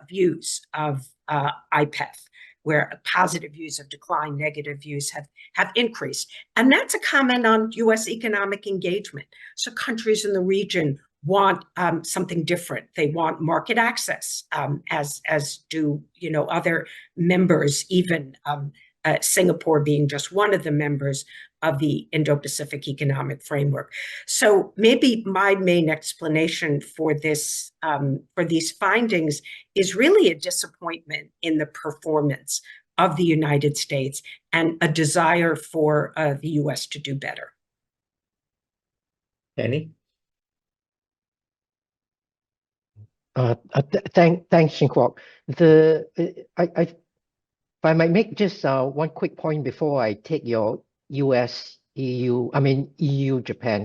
views of IPEF, where positive views have declined, negative views have increased. And that's a comment on U.S. economic engagement. So countries in the region want something different. They want market access, as do other members, even Singapore being just one of the members of the Indo-Pacific Economic Framework. So maybe my main explanation for this, for these findings, is really a disappointment in the performance of the United States and a desire for the U.S. to do better. Danny? Thanks, Shing Kwok. If I might make just one quick point before I take your EU-Japan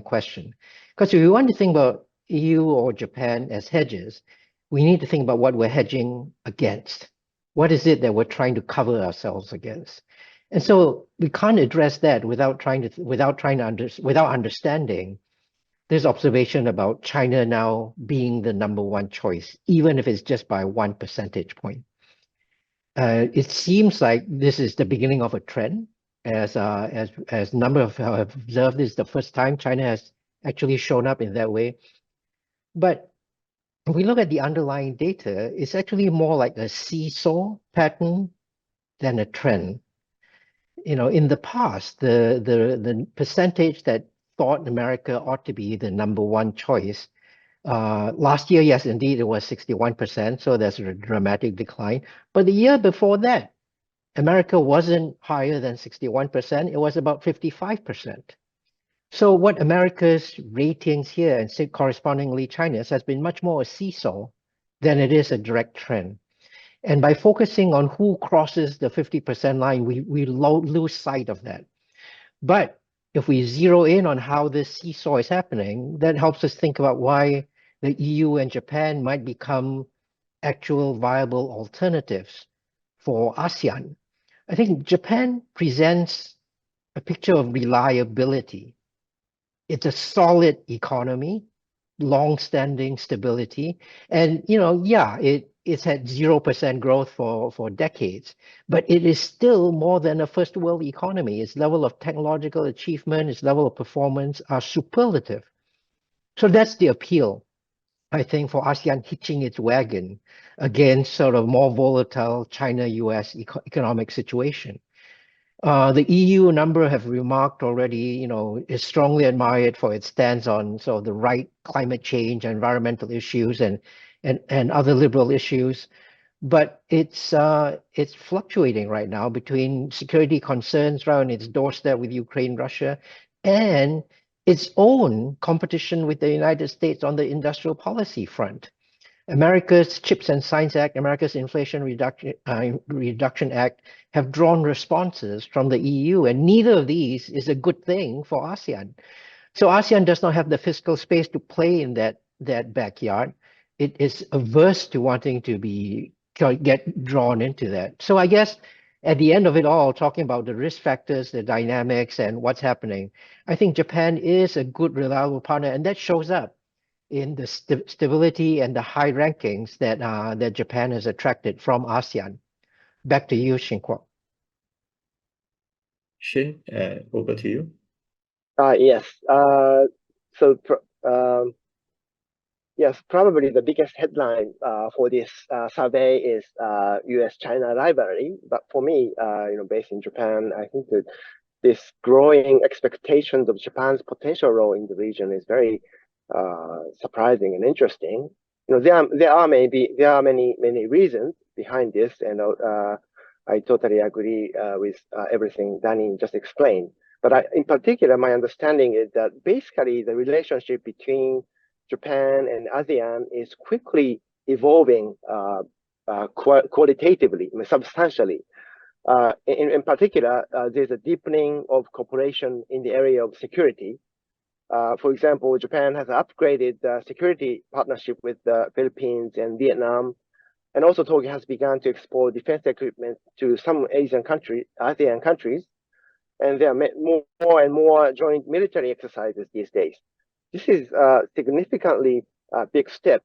question. Because if we want to think about EU or Japan as hedges, we need to think about what we're hedging against. What is it that we're trying to cover ourselves against? And so we can't address that without understanding this observation about China now being the #1 choice, even if it's just by 1 percentage point. It seems like this is the beginning of a trend, as a number of have observed. This is the first time China has actually shown up in that way. But if we look at the underlying data, it's actually more like a seesaw pattern than a trend. In the past, the percentage that thought America ought to be the #1 choice. Last year, yes, indeed, it was 61%, so there's a dramatic decline. But the year before that, America wasn't higher than 61%, it was about 55%. So what America's ratings here, and correspondingly China's, has been much more a seesaw than it is a direct trend. And by focusing on who crosses the 50% line, we lose sight of that. But if we zero in on how this seesaw is happening, that helps us think about why the EU and Japan might become actual viable alternatives for ASEAN. I think Japan presents a picture of reliability. It's a solid economy, long-standing stability, and it's had 0% growth for decades, but it is still more than a first world economy. Its level of technological achievement, its level of performance are superlative. So that's the appeal, I think, for ASEAN hitching its wagon against sort of more volatile China-US economic situation. The EU, a number have remarked already, is strongly admired for its stance on sort of the right climate change, environmental issues, and other liberal issues. But it's fluctuating right now between security concerns right on its doorstep with Ukraine, Russia, and its own competition with the United States on the industrial policy front. America's CHIPS and Science Act, America's Inflation Reduction Act have drawn responses from the EU, and neither of these is a good thing for ASEAN. So ASEAN does not have the fiscal space to play in that backyard. It is averse to wanting to get drawn into that. So I guess at the end of it all, talking about the risk factors, the dynamics, and what's happening, I think Japan is a good, reliable partner, and that shows up in the stability and the high rankings that Japan has attracted from ASEAN. Back to you, Shing Kwok. Shin, over to you. Yes. Yes, probably the biggest headline for this survey is U.S.-China rivalry. But for me, based in Japan, I think that this growing expectations of Japan's potential role in the region is very surprising and interesting. There are many reasons behind this, and I totally agree with everything Danny just explained. But in particular, my understanding is that basically the relationship between Japan and ASEAN is quickly evolving qualitatively, substantially. In particular, there's a deepening of cooperation in the area of security. For example, Japan has upgraded the security partnership with the Philippines and Vietnam, and also Tokyo has begun to export defense equipment to some ASEAN countries, and there are more and more joint military exercises these days. This is a significantly big step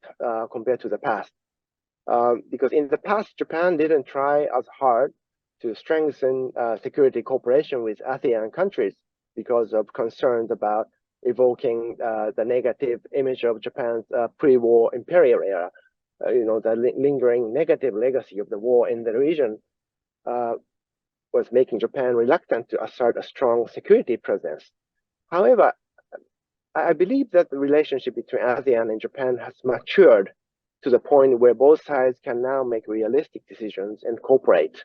compared to the past, because in the past, Japan didn't try as hard to strengthen security cooperation with ASEAN countries because of concerns about evoking the negative image of Japan's pre-war imperial era. The lingering negative legacy of the war in the region was making Japan reluctant to assert a strong security presence. However, I believe that the relationship between ASEAN and Japan has matured to the point where both sides can now make realistic decisions and cooperate.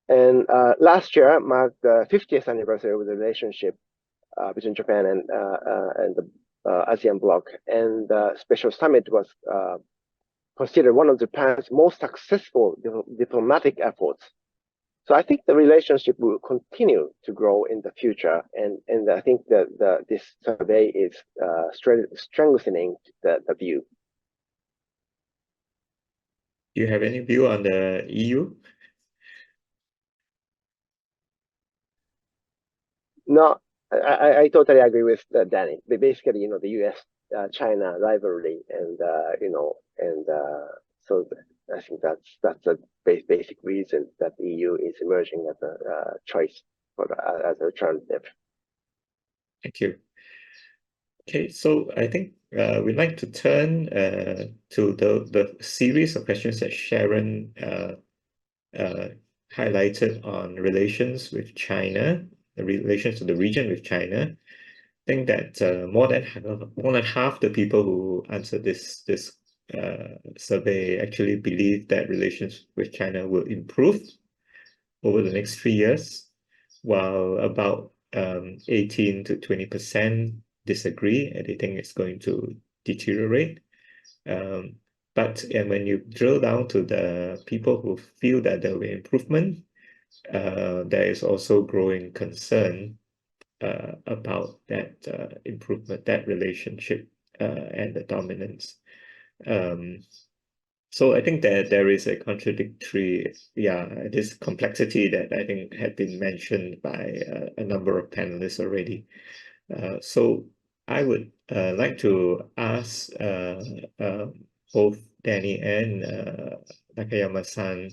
And last year marked the 50th anniversary of the relationship between Japan and the ASEAN bloc, and the special summit was considered one of Japan's most successful diplomatic efforts. So I think the relationship will continue to grow in the future, and I think that this survey is strengthening the view. Do you have any view on the EU? No, I totally agree with Danny. Basically, the U.S.-China rivalry, and so I think that's a basic reason that the EU is emerging as a choice as an alternative. Thank you. Okay, so I think we'd like to turn to the series of questions that Sharon highlighted on relations with China, the relations to the region with China. I think that more than half the people who answered this survey actually believe that relations with China will improve over the next 3 years, while about 18 to 20% disagree and they think it's going to deteriorate. But when you drill down to the people who feel that there will be improvement, there is also growing concern about that improvement, that relationship, and the dominance. So I think that there is a contradictory, this complexity that I think had been mentioned by a number of panelists already. So I would like to ask both Danny and Nakayama-san,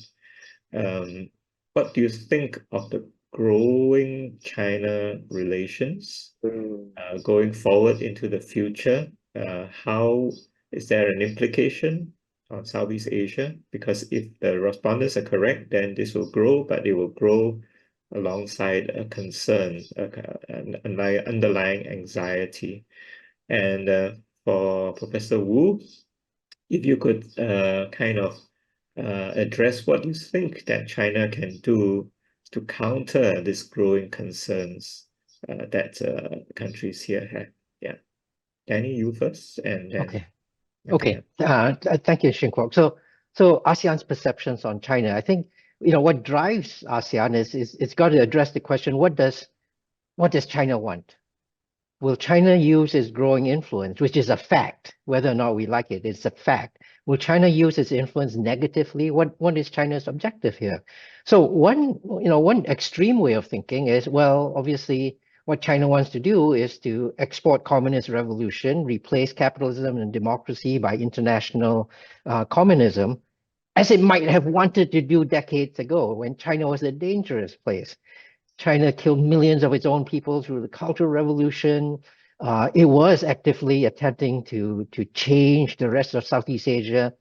what do you think of the growing China relations going forward into the future? How is there an implication on Southeast Asia? Because if the respondents are correct, then this will grow, but it will grow alongside a concern, an underlying anxiety. And for Professor Wu, if you could kind of address what you think that China can do to counter these growing concerns that countries here have. Yeah. Danny, you first, and then Okay. Okay. Thank you, Shing Kwok. So ASEAN's perceptions on China, I think, what drives ASEAN is it's got to address the question, what does China want? Will China use its growing influence, which is a fact, whether or not we like it, it's a fact. Will China use its influence negatively? What is China's objective here? So one extreme way of thinking is, well, obviously, what China wants to do is to export communist revolution, replace capitalism and democracy by international communism, as it might have wanted to do decades ago when China was a dangerous place. China killed millions of its own people through the Cultural Revolution. It was actively attempting to change the rest of Southeast Asia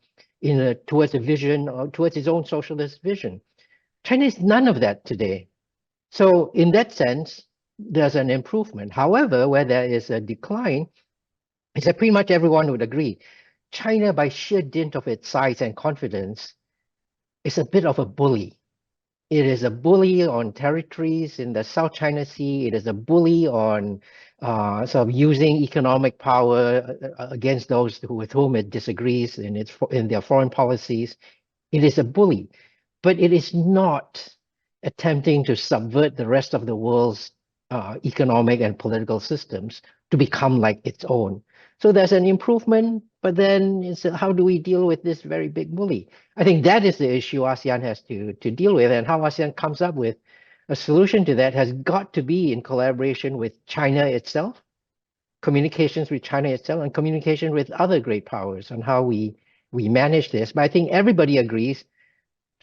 towards its own socialist vision. China is none of that today. So in that sense, there's an improvement. However, where there is a decline, is that pretty much everyone would agree. China, by sheer dint of its size and confidence, is a bit of a bully. It is a bully on territories in the South China Sea. It is a bully on sort of using economic power against those with whom it disagrees in their foreign policies. It is a bully, but it is not attempting to subvert the rest of the world's economic and political systems to become like its own. So there's an improvement, but then it's how do we deal with this very big bully? I think that is the issue ASEAN has to deal with, and how ASEAN comes up with a solution to that has got to be in collaboration with China itself, communications with China itself, and communication with other great powers on how we manage this. But I think everybody agrees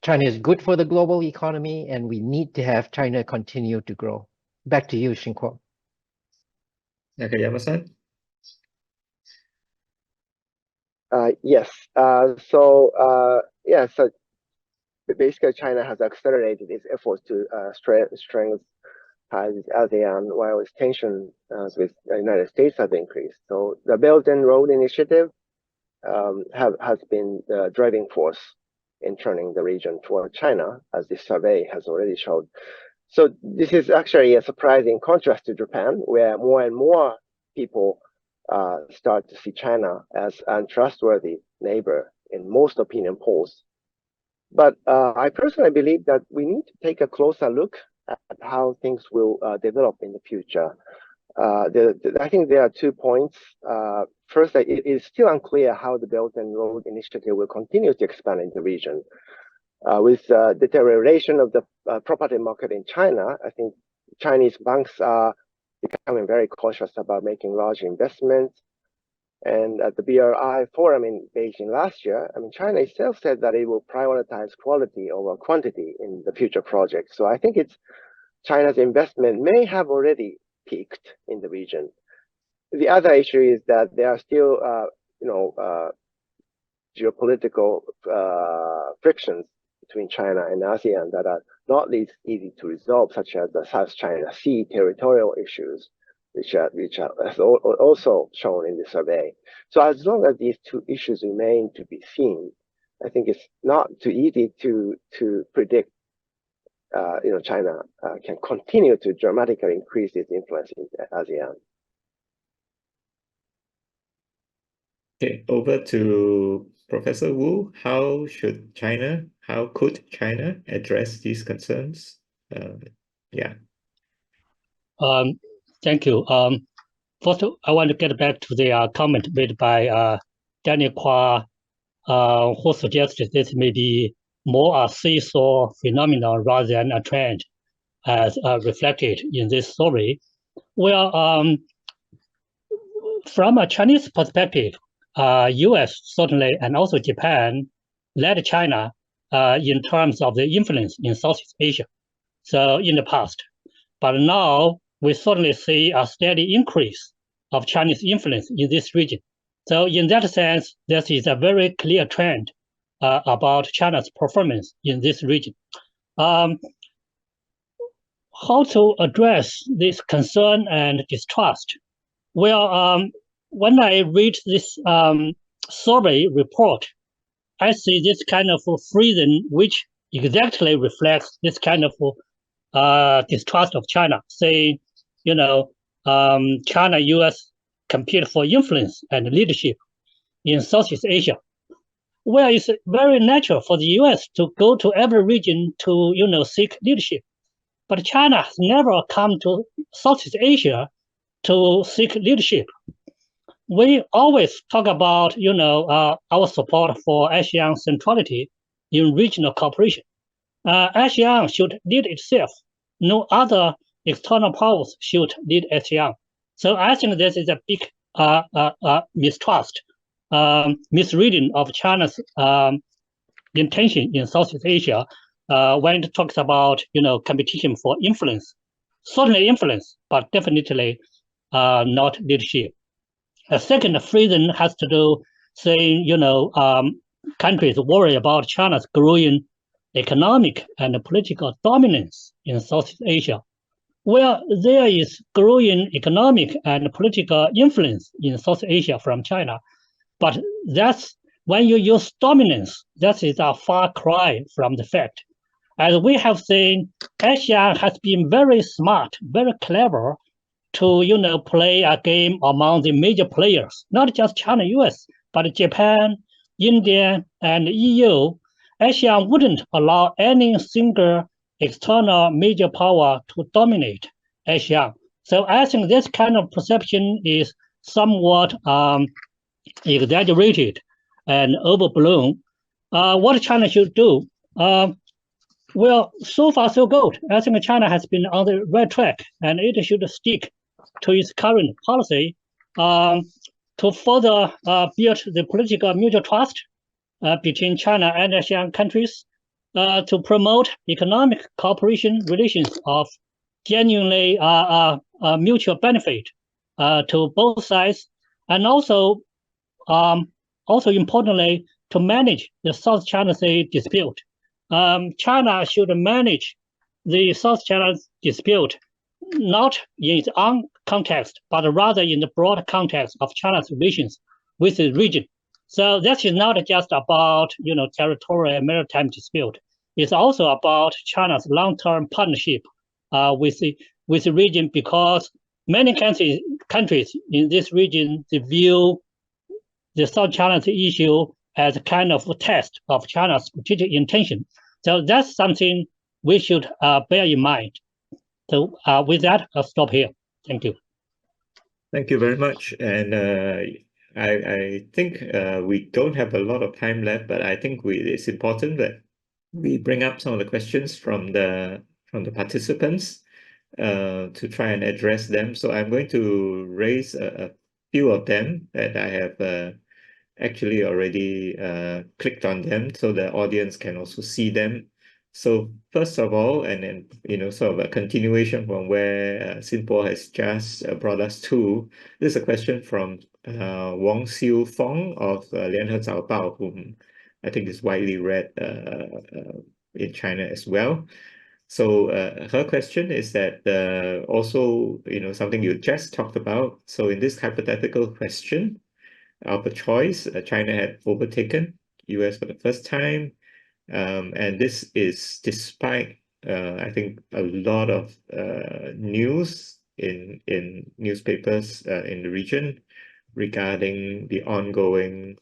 China is good for the global economy, and we need to have China continue to grow. Back to you, Shing Kwok. Nakayama-san? Yes. So basically, China has accelerated its efforts to strengthen ties with ASEAN, while its tension with the United States has increased. So the Belt and Road Initiative has been the driving force in turning the region toward China, as this survey has already showed. So this is actually a surprising contrast to Japan, where more and more people start to see China as an untrustworthy neighbor in most opinion polls. But I personally believe that we need to take a closer look at how things will develop in the future. I think there are 2 points. First, it is still unclear how the Belt and Road Initiative will continue to expand in the region. With deterioration of the property market in China, I think Chinese banks are becoming very cautious about making large investments. And at the BRI forum in Beijing last year, China itself said that it will prioritize quality over quantity in the future projects. So I think China's investment may have already peaked in the region. The other issue is that there are still, geopolitical frictions between China and ASEAN that are not easy to resolve, such as the South China Sea territorial issues, which are also shown in the survey. So as long as these 2 issues remain to be seen, I think it's not too easy to predict. China can continue to dramatically increase its influence in ASEAN. Okay, over to Professor Wu. How could China address these concerns? Thank you. First, I want to get back to the comment made by Daniel Quah, who suggested this may be more a seesaw phenomenon rather than a trend, as reflected in this survey. Well, from a Chinese perspective, U.S. certainly and also Japan led China in terms of the influence in Southeast Asia. So in the past, but now we certainly see a steady increase of Chinese influence in this region. So in that sense, this is a very clear trend about China's performance in this region. How to address this concern and distrust? Well, when I read this survey report, I see this kind of freezing, which exactly reflects this kind of distrust of China, saying China-US compete for influence and leadership in Southeast Asia, where it's very natural for the US to go to every region to, seek leadership. But China has never come to Southeast Asia to seek leadership. We always talk about, our support for ASEAN centrality in regional cooperation. ASEAN should lead itself. No other external powers should lead ASEAN. So I think this is a big mistrust, misreading of China's intention in Southeast Asia when it talks about, competition for influence. Certainly influence, but definitely not leadership. A second reason has to do saying, countries worry about China's growing economic and political dominance in Southeast Asia. Well, there is growing economic and political influence in South Asia from China, but that's when you use dominance, that is a far cry from the fact. As we have seen, Asia has been very smart, very clever to, play a game among the major players, not just China, US, but Japan, India, and EU. Asia wouldn't allow any single external major power to dominate Asia. So I think this kind of perception is somewhat exaggerated and overblown. What China should do? Well, so far so good. I think China has been on the right track, and it should stick to its current policy to further build the political mutual trust between China and ASEAN countries, to promote economic cooperation relations of genuinely mutual benefit to both sides, and also importantly, to manage the South China Sea dispute. China should manage the South China dispute not in its own context, but rather in the broad context of China's relations with the region. So that is not just about territorial and maritime dispute. It's also about China's long-term partnership with the region, because many countries in this region, they view the South China Sea issue as a kind of a test of China's strategic intention. So that's something we should bear in mind. So with that, I'll stop here. Thank you. Thank you very much. And I think we don't have a lot of time left, but I think it's important that we bring up some of the questions from the participants to try and address them. So I'm going to raise a few of them that I have actually already clicked on them, so the audience can also see them. So first of all, and then sort of a continuation from where Xinbo has just brought us to, this is a question from Wang Xiu Fong of Lianhe Zaobao, whom I think is widely read in China as well. So her question is that also something you just talked about. So in this hypothetical question of a choice, China had overtaken US for the first time. And this is despite, I think, a lot of news in newspapers in the region regarding the ongoing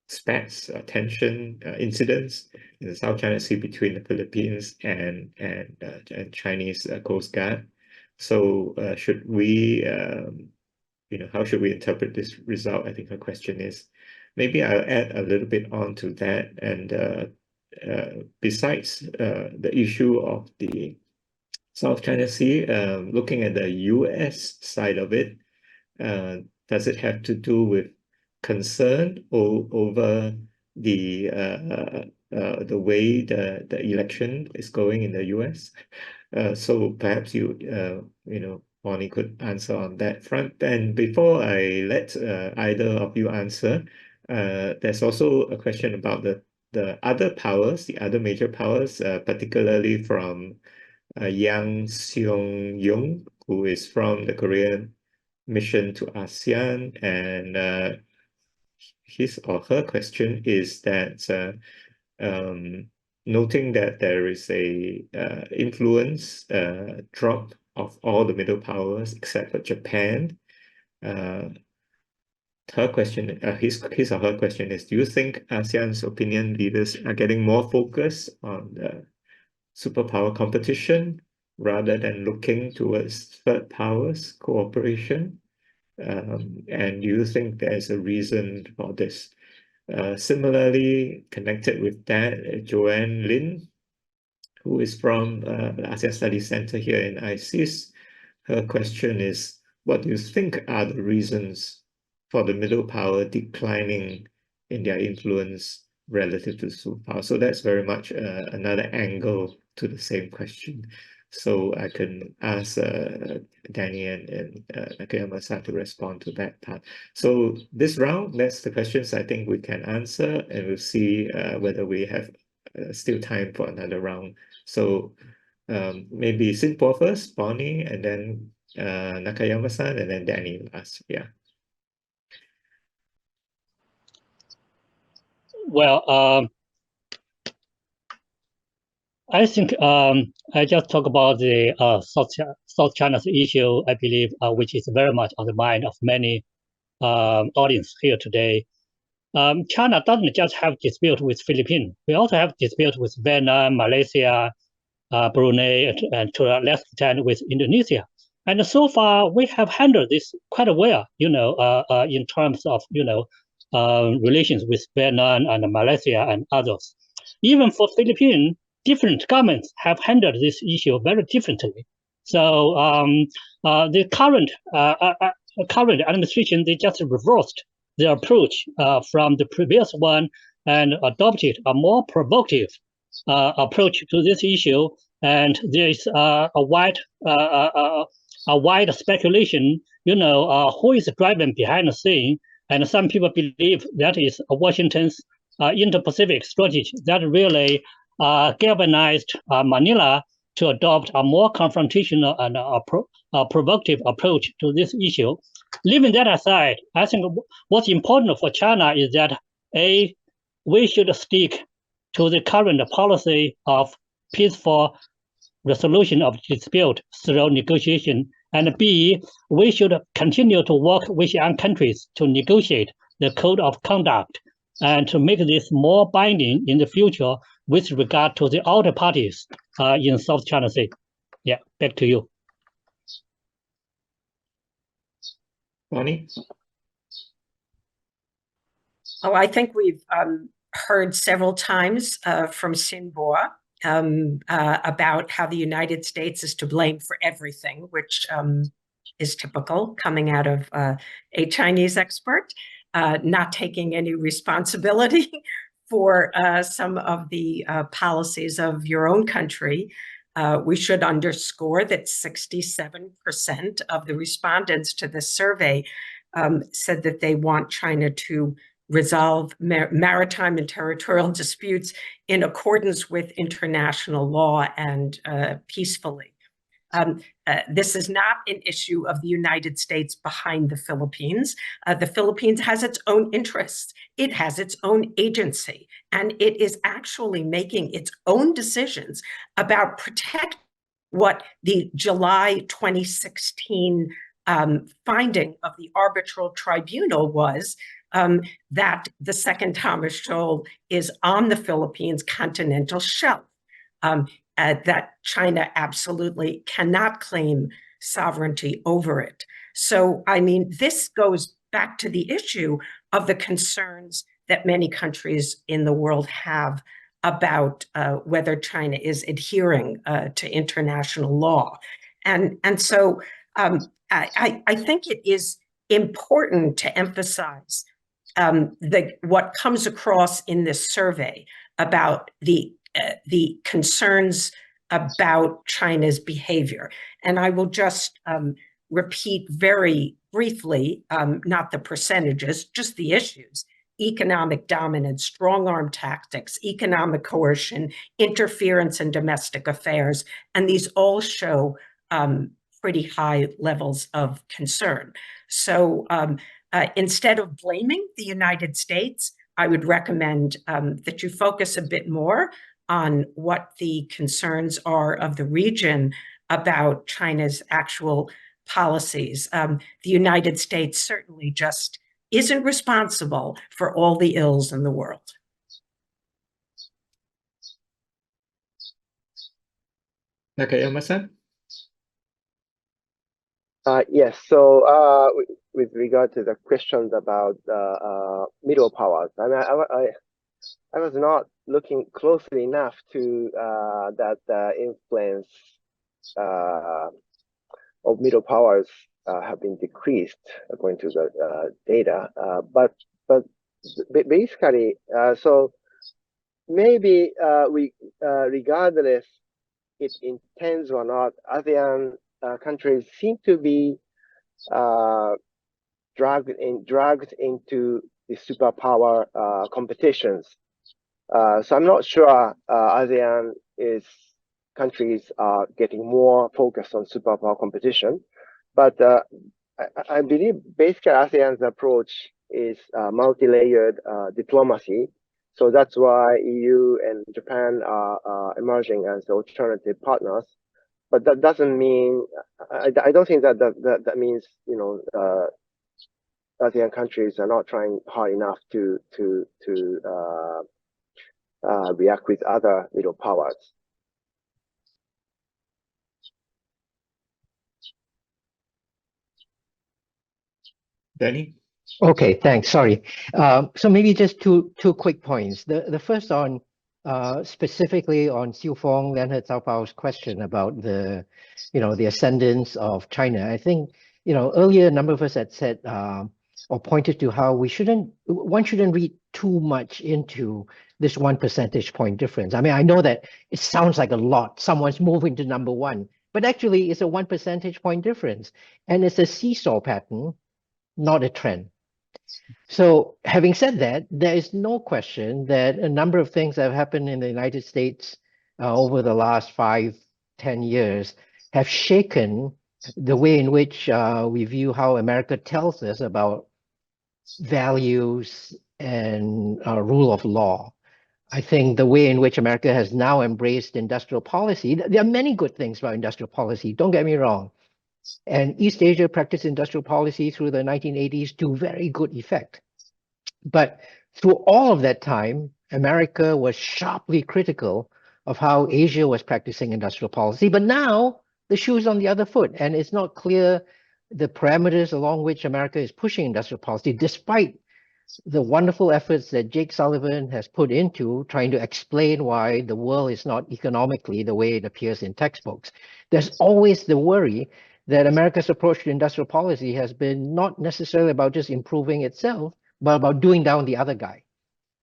spats, tension, incidents in the South China Sea between the Philippines and Chinese Coast Guard. So should we, how should we interpret this result? I think her question is. Maybe I'll add a little bit on to that. And besides the issue of the South China Sea, looking at the US side of it, does it have to do with concern over the way the election is going in the US? So perhaps Bonnie could answer on that front. And before I let either of you answer, there's also a question about the other powers, the other major powers, particularly from Yang Seong-yung, who is from the Korean mission to ASEAN, and his or her question is that noting that there is a influence drop of all the middle powers except for Japan. Her question, his or her question is, do you think ASEAN's opinion leaders are getting more focused on the superpower competition rather than looking towards third powers cooperation? And do you think there's a reason for this? Similarly, connected with that, Joanne Lin, who is from the ASEAN Studies Centre here in ISEAS, her question is, what do you think are the reasons for the middle power declining in their influence relative to superpower? So that's very much another angle to the same question. So I can ask Danny and Nakayama-san to respond to that part. So this round, that's the questions I think we can answer, and we'll see whether we have still time for another round. So maybe Xinbo first, Bonnie, and then Nakayama-san, and then Danny last. Yeah. Well, I think I just talk about the South China's issue, I believe, which is very much on the mind of many audience here today. China doesn't just have dispute with Philippines. We also have dispute with Vietnam, Malaysia, Brunei, and to a lesser extent with Indonesia. And so far, we have handled this quite well, in terms of, relations with Vietnam and Malaysia and others. Even for Philippines, different governments have handled this issue very differently. So the current administration, they just reversed their approach from the previous one and adopted a more provocative approach to this issue. And there is a wide speculation, who is driving behind the scene. And some people believe that is Washington's Indo-Pacific strategy that really galvanized Manila to adopt a more confrontational and provocative approach to this issue. Leaving that aside, I think what's important for China is that we should stick to the current policy of peaceful resolution of dispute through negotiation, and B, we should continue to work with ASEAN countries to negotiate the code of conduct and to make this more binding in the future with regard to the outer parties in South China Sea. Yeah, back to you. Bonnie? Oh, I think we've heard several times from Xinbo about how the United States is to blame for everything, which is typical coming out of a Chinese expert, not taking any responsibility for some of the policies of your own country. We should underscore that 67% of the respondents to this survey said that they want China to resolve maritime and territorial disputes in accordance with international law and peacefully. This is not an issue of the United States behind the Philippines. The Philippines has its own interests. It has its own agency, and it is actually making its own decisions about protecting what the July 2016 finding of the arbitral tribunal was, that the second Thomas Shoal is on the Philippines continental shelf. That China absolutely cannot claim sovereignty over it. So, I mean, this goes back to the issue of the concerns that many countries in the world have about whether China is adhering to international law. And so I think it is important to emphasize what comes across in this survey about the concerns about China's behavior. And I will just repeat very briefly, not the percentages, just the issues: economic dominance, strong-arm tactics, economic coercion, interference in domestic affairs. And these all show pretty high levels of concern. So instead of blaming the United States, I would recommend that you focus a bit more on what the concerns are of the region about China's actual policies. The United States certainly just isn't responsible for all the ills in the world. Nakayama-san? Yes, so with regard to the questions about middle powers, I mean, I was not looking closely enough to that influence of middle powers have been decreased according to the data. But basically, so maybe regardless it intends or not, ASEAN countries seem to be dragged into the superpower competitions. So I'm not sure ASEAN countries are getting more focused on superpower competition, but I believe basically ASEAN's approach is multi-layered diplomacy. So that's why EU and Japan are emerging as alternative partners. But that doesn't mean, I don't think that means, ASEAN countries are not trying hard enough to react with other middle powers. Danny? Okay, thanks. Sorry. So maybe just two quick points. The first on specifically on Xiu Fong, Leonard Zaobao's question about the ascendance of China. I think earlier a number of us had said or pointed to how one shouldn't read too much into this 1 percentage point difference. I mean, I know that it sounds like a lot. Someone's moving to number one, but actually it's a 1 percentage point difference, and it's a seesaw pattern, not a trend. So having said that, there is no question that a number of things that have happened in the United States over the last 5-10 years have shaken the way in which we view how America tells us about values and rule of law. I think the way in which America has now embraced industrial policy, there are many good things about industrial policy, don't get me wrong. And East Asia practiced industrial policy through the 1980s to very good effect. But through all of that time, America was sharply critical of how Asia was practicing industrial policy. But now the shoe's on the other foot, and it's not clear the parameters along which America is pushing industrial policy, despite the wonderful efforts that Jake Sullivan has put into trying to explain why the world is not economically the way it appears in textbooks. There's always the worry that America's approach to industrial policy has been not necessarily about just improving itself, but about doing down the other guy.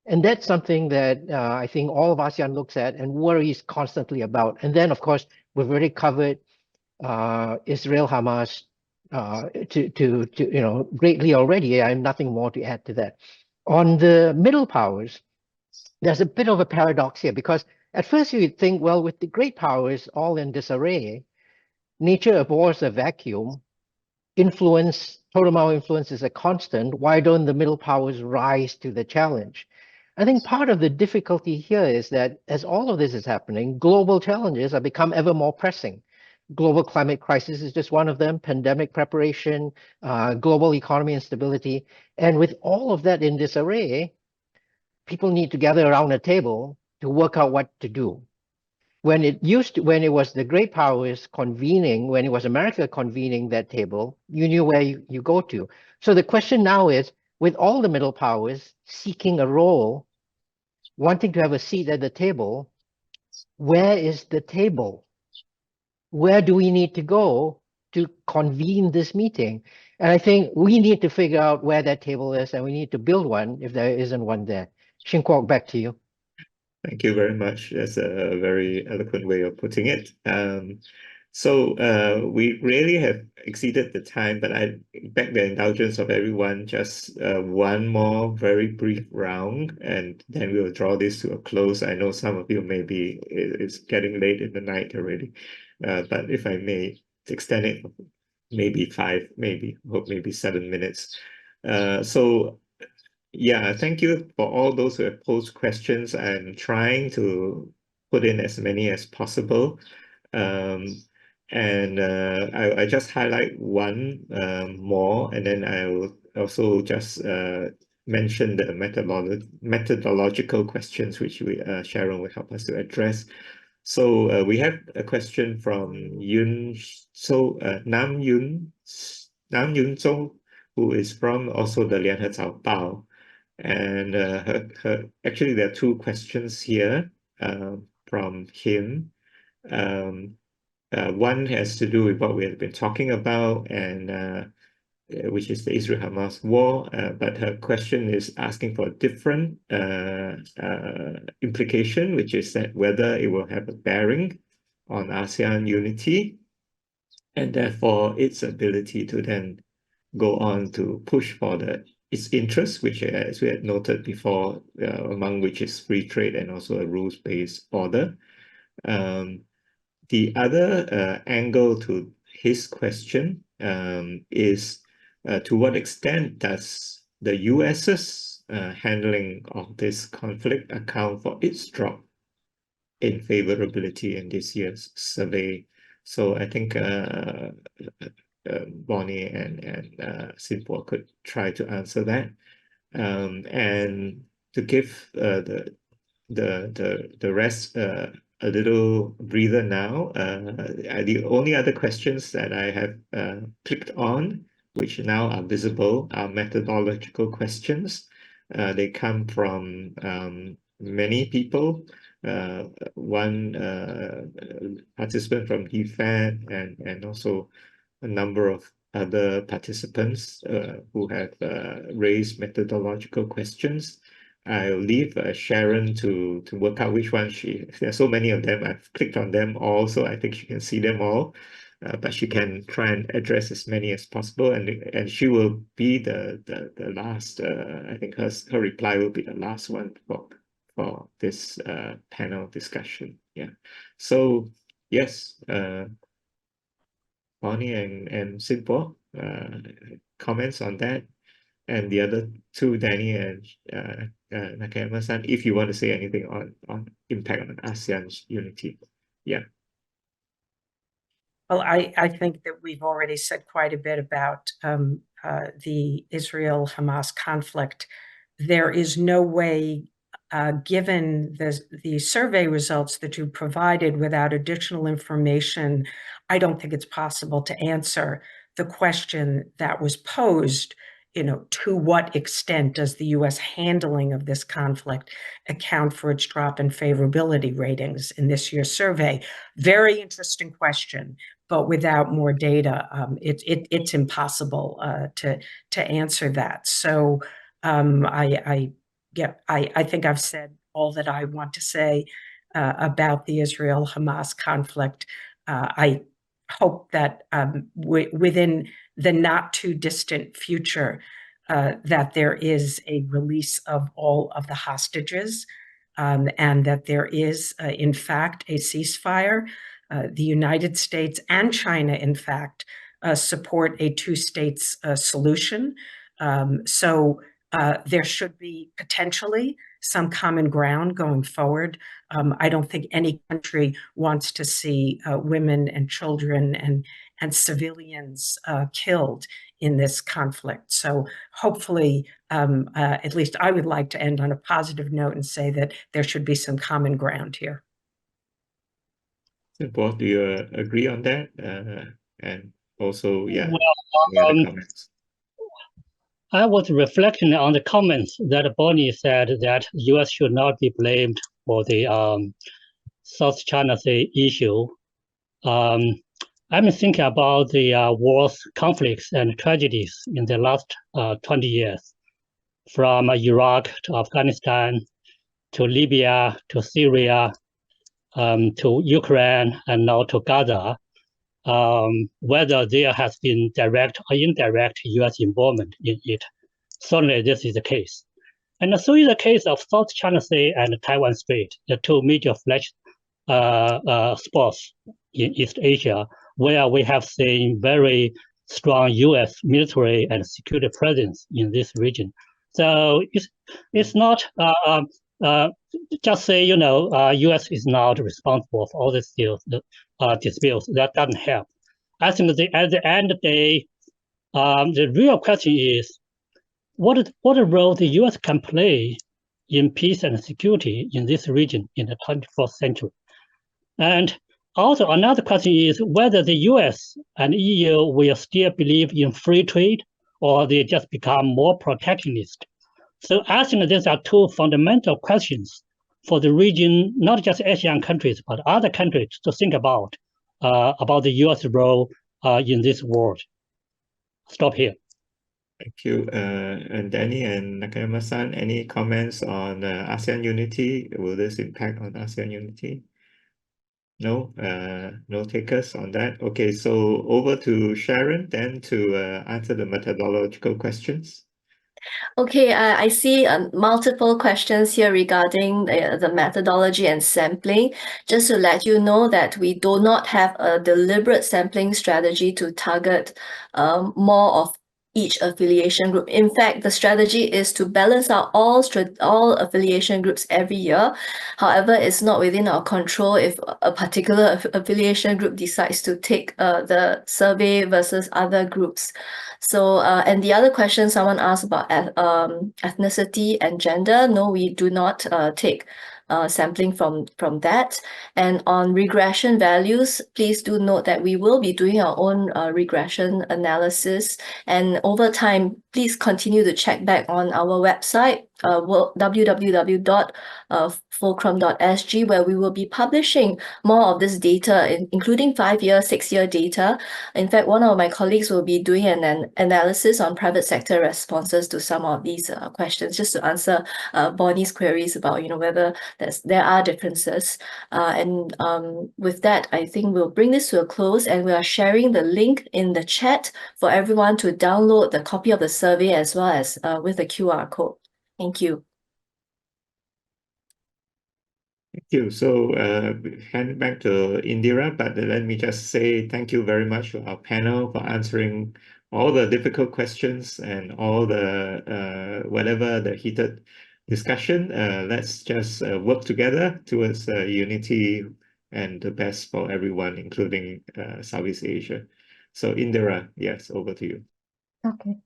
And that's something that I think all of ASEAN looks at and worries constantly about. And then, of course, we've already covered Israel-Hamas greatly already. I have nothing more to add to that. On the middle powers, there's a bit of a paradox here, because at first you'd think, well, with the great powers all in disarray, nature abhors a vacuum, total amount of influence is a constant, why don't the middle powers rise to the challenge? I think part of the difficulty here is that as all of this is happening, global challenges have become ever more pressing. Global climate crisis is just one of them, pandemic preparation, global economy instability. And with all of that in disarray, people need to gather around a table to work out what to do. When it was the great powers convening, when it was America convening that table, you knew where you go to. So the question now is, with all the middle powers seeking a role, wanting to have a seat at the table, where is the table? Where do we need to go to convene this meeting? And I think we need to figure out where that table is, and we need to build one if there isn't one there. Shing Kwok, back to you. Thank you very much. That's a very eloquent way of putting it. So we really have exceeded the time, but I beg the indulgence of everyone, just one more very brief round, and then we'll draw this to a close. I know some of you maybe it's getting late in the night already, but if I may extend it, maybe 5, maybe 7 minutes. So yeah, thank you for all those who have posed questions. I'm trying to put in as many as possible. And I just highlight one more, and then I will also just mention the methodological questions which Sharon will help us to address. So we have a question from Nam Yun Zhou, who is from also the Lianhe Cao Bao. And actually there are two questions here from him. One has to do with what we have been talking about, and which is the Israel-Hamas war. But her question is asking for a different implication, which is that whether it will have a bearing on ASEAN unity, and therefore its ability to then go on to push for its interests, which, as we had noted before, among which is free trade and also a rules-based order. The other angle to his question is to what extent does the US's handling of this conflict account for its drop in favorability in this year's survey? So I think Bonnie and Xinbo could try to answer that, and to give the rest a little breather now. The only other questions that I have clicked on, which now are visible, are methodological questions. They come from many people. One participant from DFAT and also a number of other participants who have raised methodological questions. I'll leave Sharon to work out which one there's so many of them. I've clicked on them all, so I think she can see them all. But she can try and address as many as possible, and she will be the last. I think her reply will be the last one for this panel discussion. Yeah. So yes, Bonnie and Xinbo, comments on that, and the other two, Danny and Nakayama-san, if you want to say anything on impact on ASEAN's unity. Yeah. Well, I think that we've already said quite a bit about the Israel-Hamas conflict. There is no way, given the survey results that you provided, without additional information, I don't think it's possible to answer the question that was posed. To what extent does the U.S. handling of this conflict account for its drop in favorability ratings in this year's survey? Very interesting question, but without more data, it's impossible to answer that. So I think I've said all that I want to say about the Israel-Hamas conflict. I hope that within the not too distant future, that there is a release of all of the hostages, and that there is, in fact, a ceasefire. The United States and China, in fact, support a two-states solution. So there should be potentially some common ground going forward. I don't think any country wants to see women and children and civilians killed in this conflict. So hopefully, at least I would like to end on a positive note and say that there should be some common ground here. Both, do you agree on that? And also, yeah, well, any other comments? I was reflecting on the comments that Bonnie said that U.S. should not be blamed for the South China Sea issue. I'm thinking about the wars, conflicts, and tragedies in the last 20 years, from Iraq to Afghanistan, to Libya, to Syria, to Ukraine, and now to Gaza. Whether there has been direct or indirect U.S. involvement in it. Certainly this is the case. And so is the case of South China Sea and Taiwan Strait, the two major flash spots in East Asia, where we have seen very strong U.S. military and security presence in this region. So it's not just say, U.S. is not responsible for all these disputes. That doesn't help. I think at the end of the day, the real question is, what role the U.S. can play in peace and security in this region in the 21st century? And also another question is whether the U.S. and EU will still believe in free trade or they just become more protectionist. So I think these are two fundamental questions for the region, not just ASEAN countries, but other countries to think about the U.S. role in this world. Stop here. Thank you. And Danny and Nakayama-san, any comments on ASEAN unity? Will this impact on ASEAN unity? No, no takers on that. Okay, so over to Sharon then to answer the methodological questions. Okay, I see multiple questions here regarding the methodology and sampling. Just to let you know that we do not have a deliberate sampling strategy to target more of each affiliation group. In fact, the strategy is to balance out all affiliation groups every year. However, it's not within our control if a particular affiliation group decides to take the survey versus other groups. So, and the other question someone asked about ethnicity and gender. No, we do not take sampling from that. And on regression values, please do note that we will be doing our own regression analysis. And over time, please continue to check back on our website, www.fulcrum.sg, where we will be publishing more of this data, including 5-year, 6-year data. In fact, one of my colleagues will be doing an analysis on private sector responses to some of these questions, just to answer Bonnie's queries about, whether there are differences. And with that, I think we'll bring this to a close, and we are sharing the link in the chat for everyone to download the copy of the survey as well as with the QR code. Thank you. Thank you. So hand back to Indira, but let me just say thank you very much to our panel for answering all the difficult questions and all the whatever the heated discussion. Let's just work together towards unity and the best for everyone, including Southeast Asia. So Indira, yes, over to you. Okay.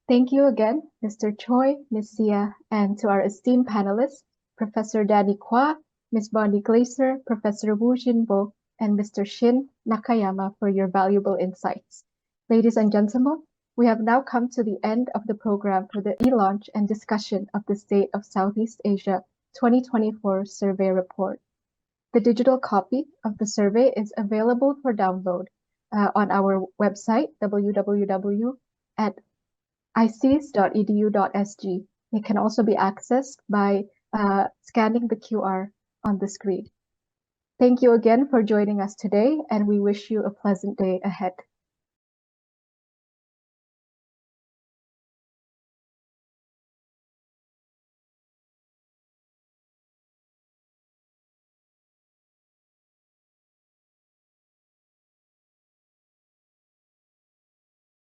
Thank you again, Mr. Choi, Ms. Sia, and to our esteemed panelists, Professor Danny Quah, Ms. Bonnie Glaser, Professor Wu Xinbo, and Mr. Shin Nakayama for your valuable insights. Ladies and gentlemen, we have now come to the end of the program for the e-launch and discussion of the State of Southeast Asia 2024 Survey Report. The digital copy of the survey is available for download on our website, www.iseas.edu.sg. It can also be accessed by scanning the QR on the screen. Thank you again for joining us today, and we wish you a pleasant day ahead.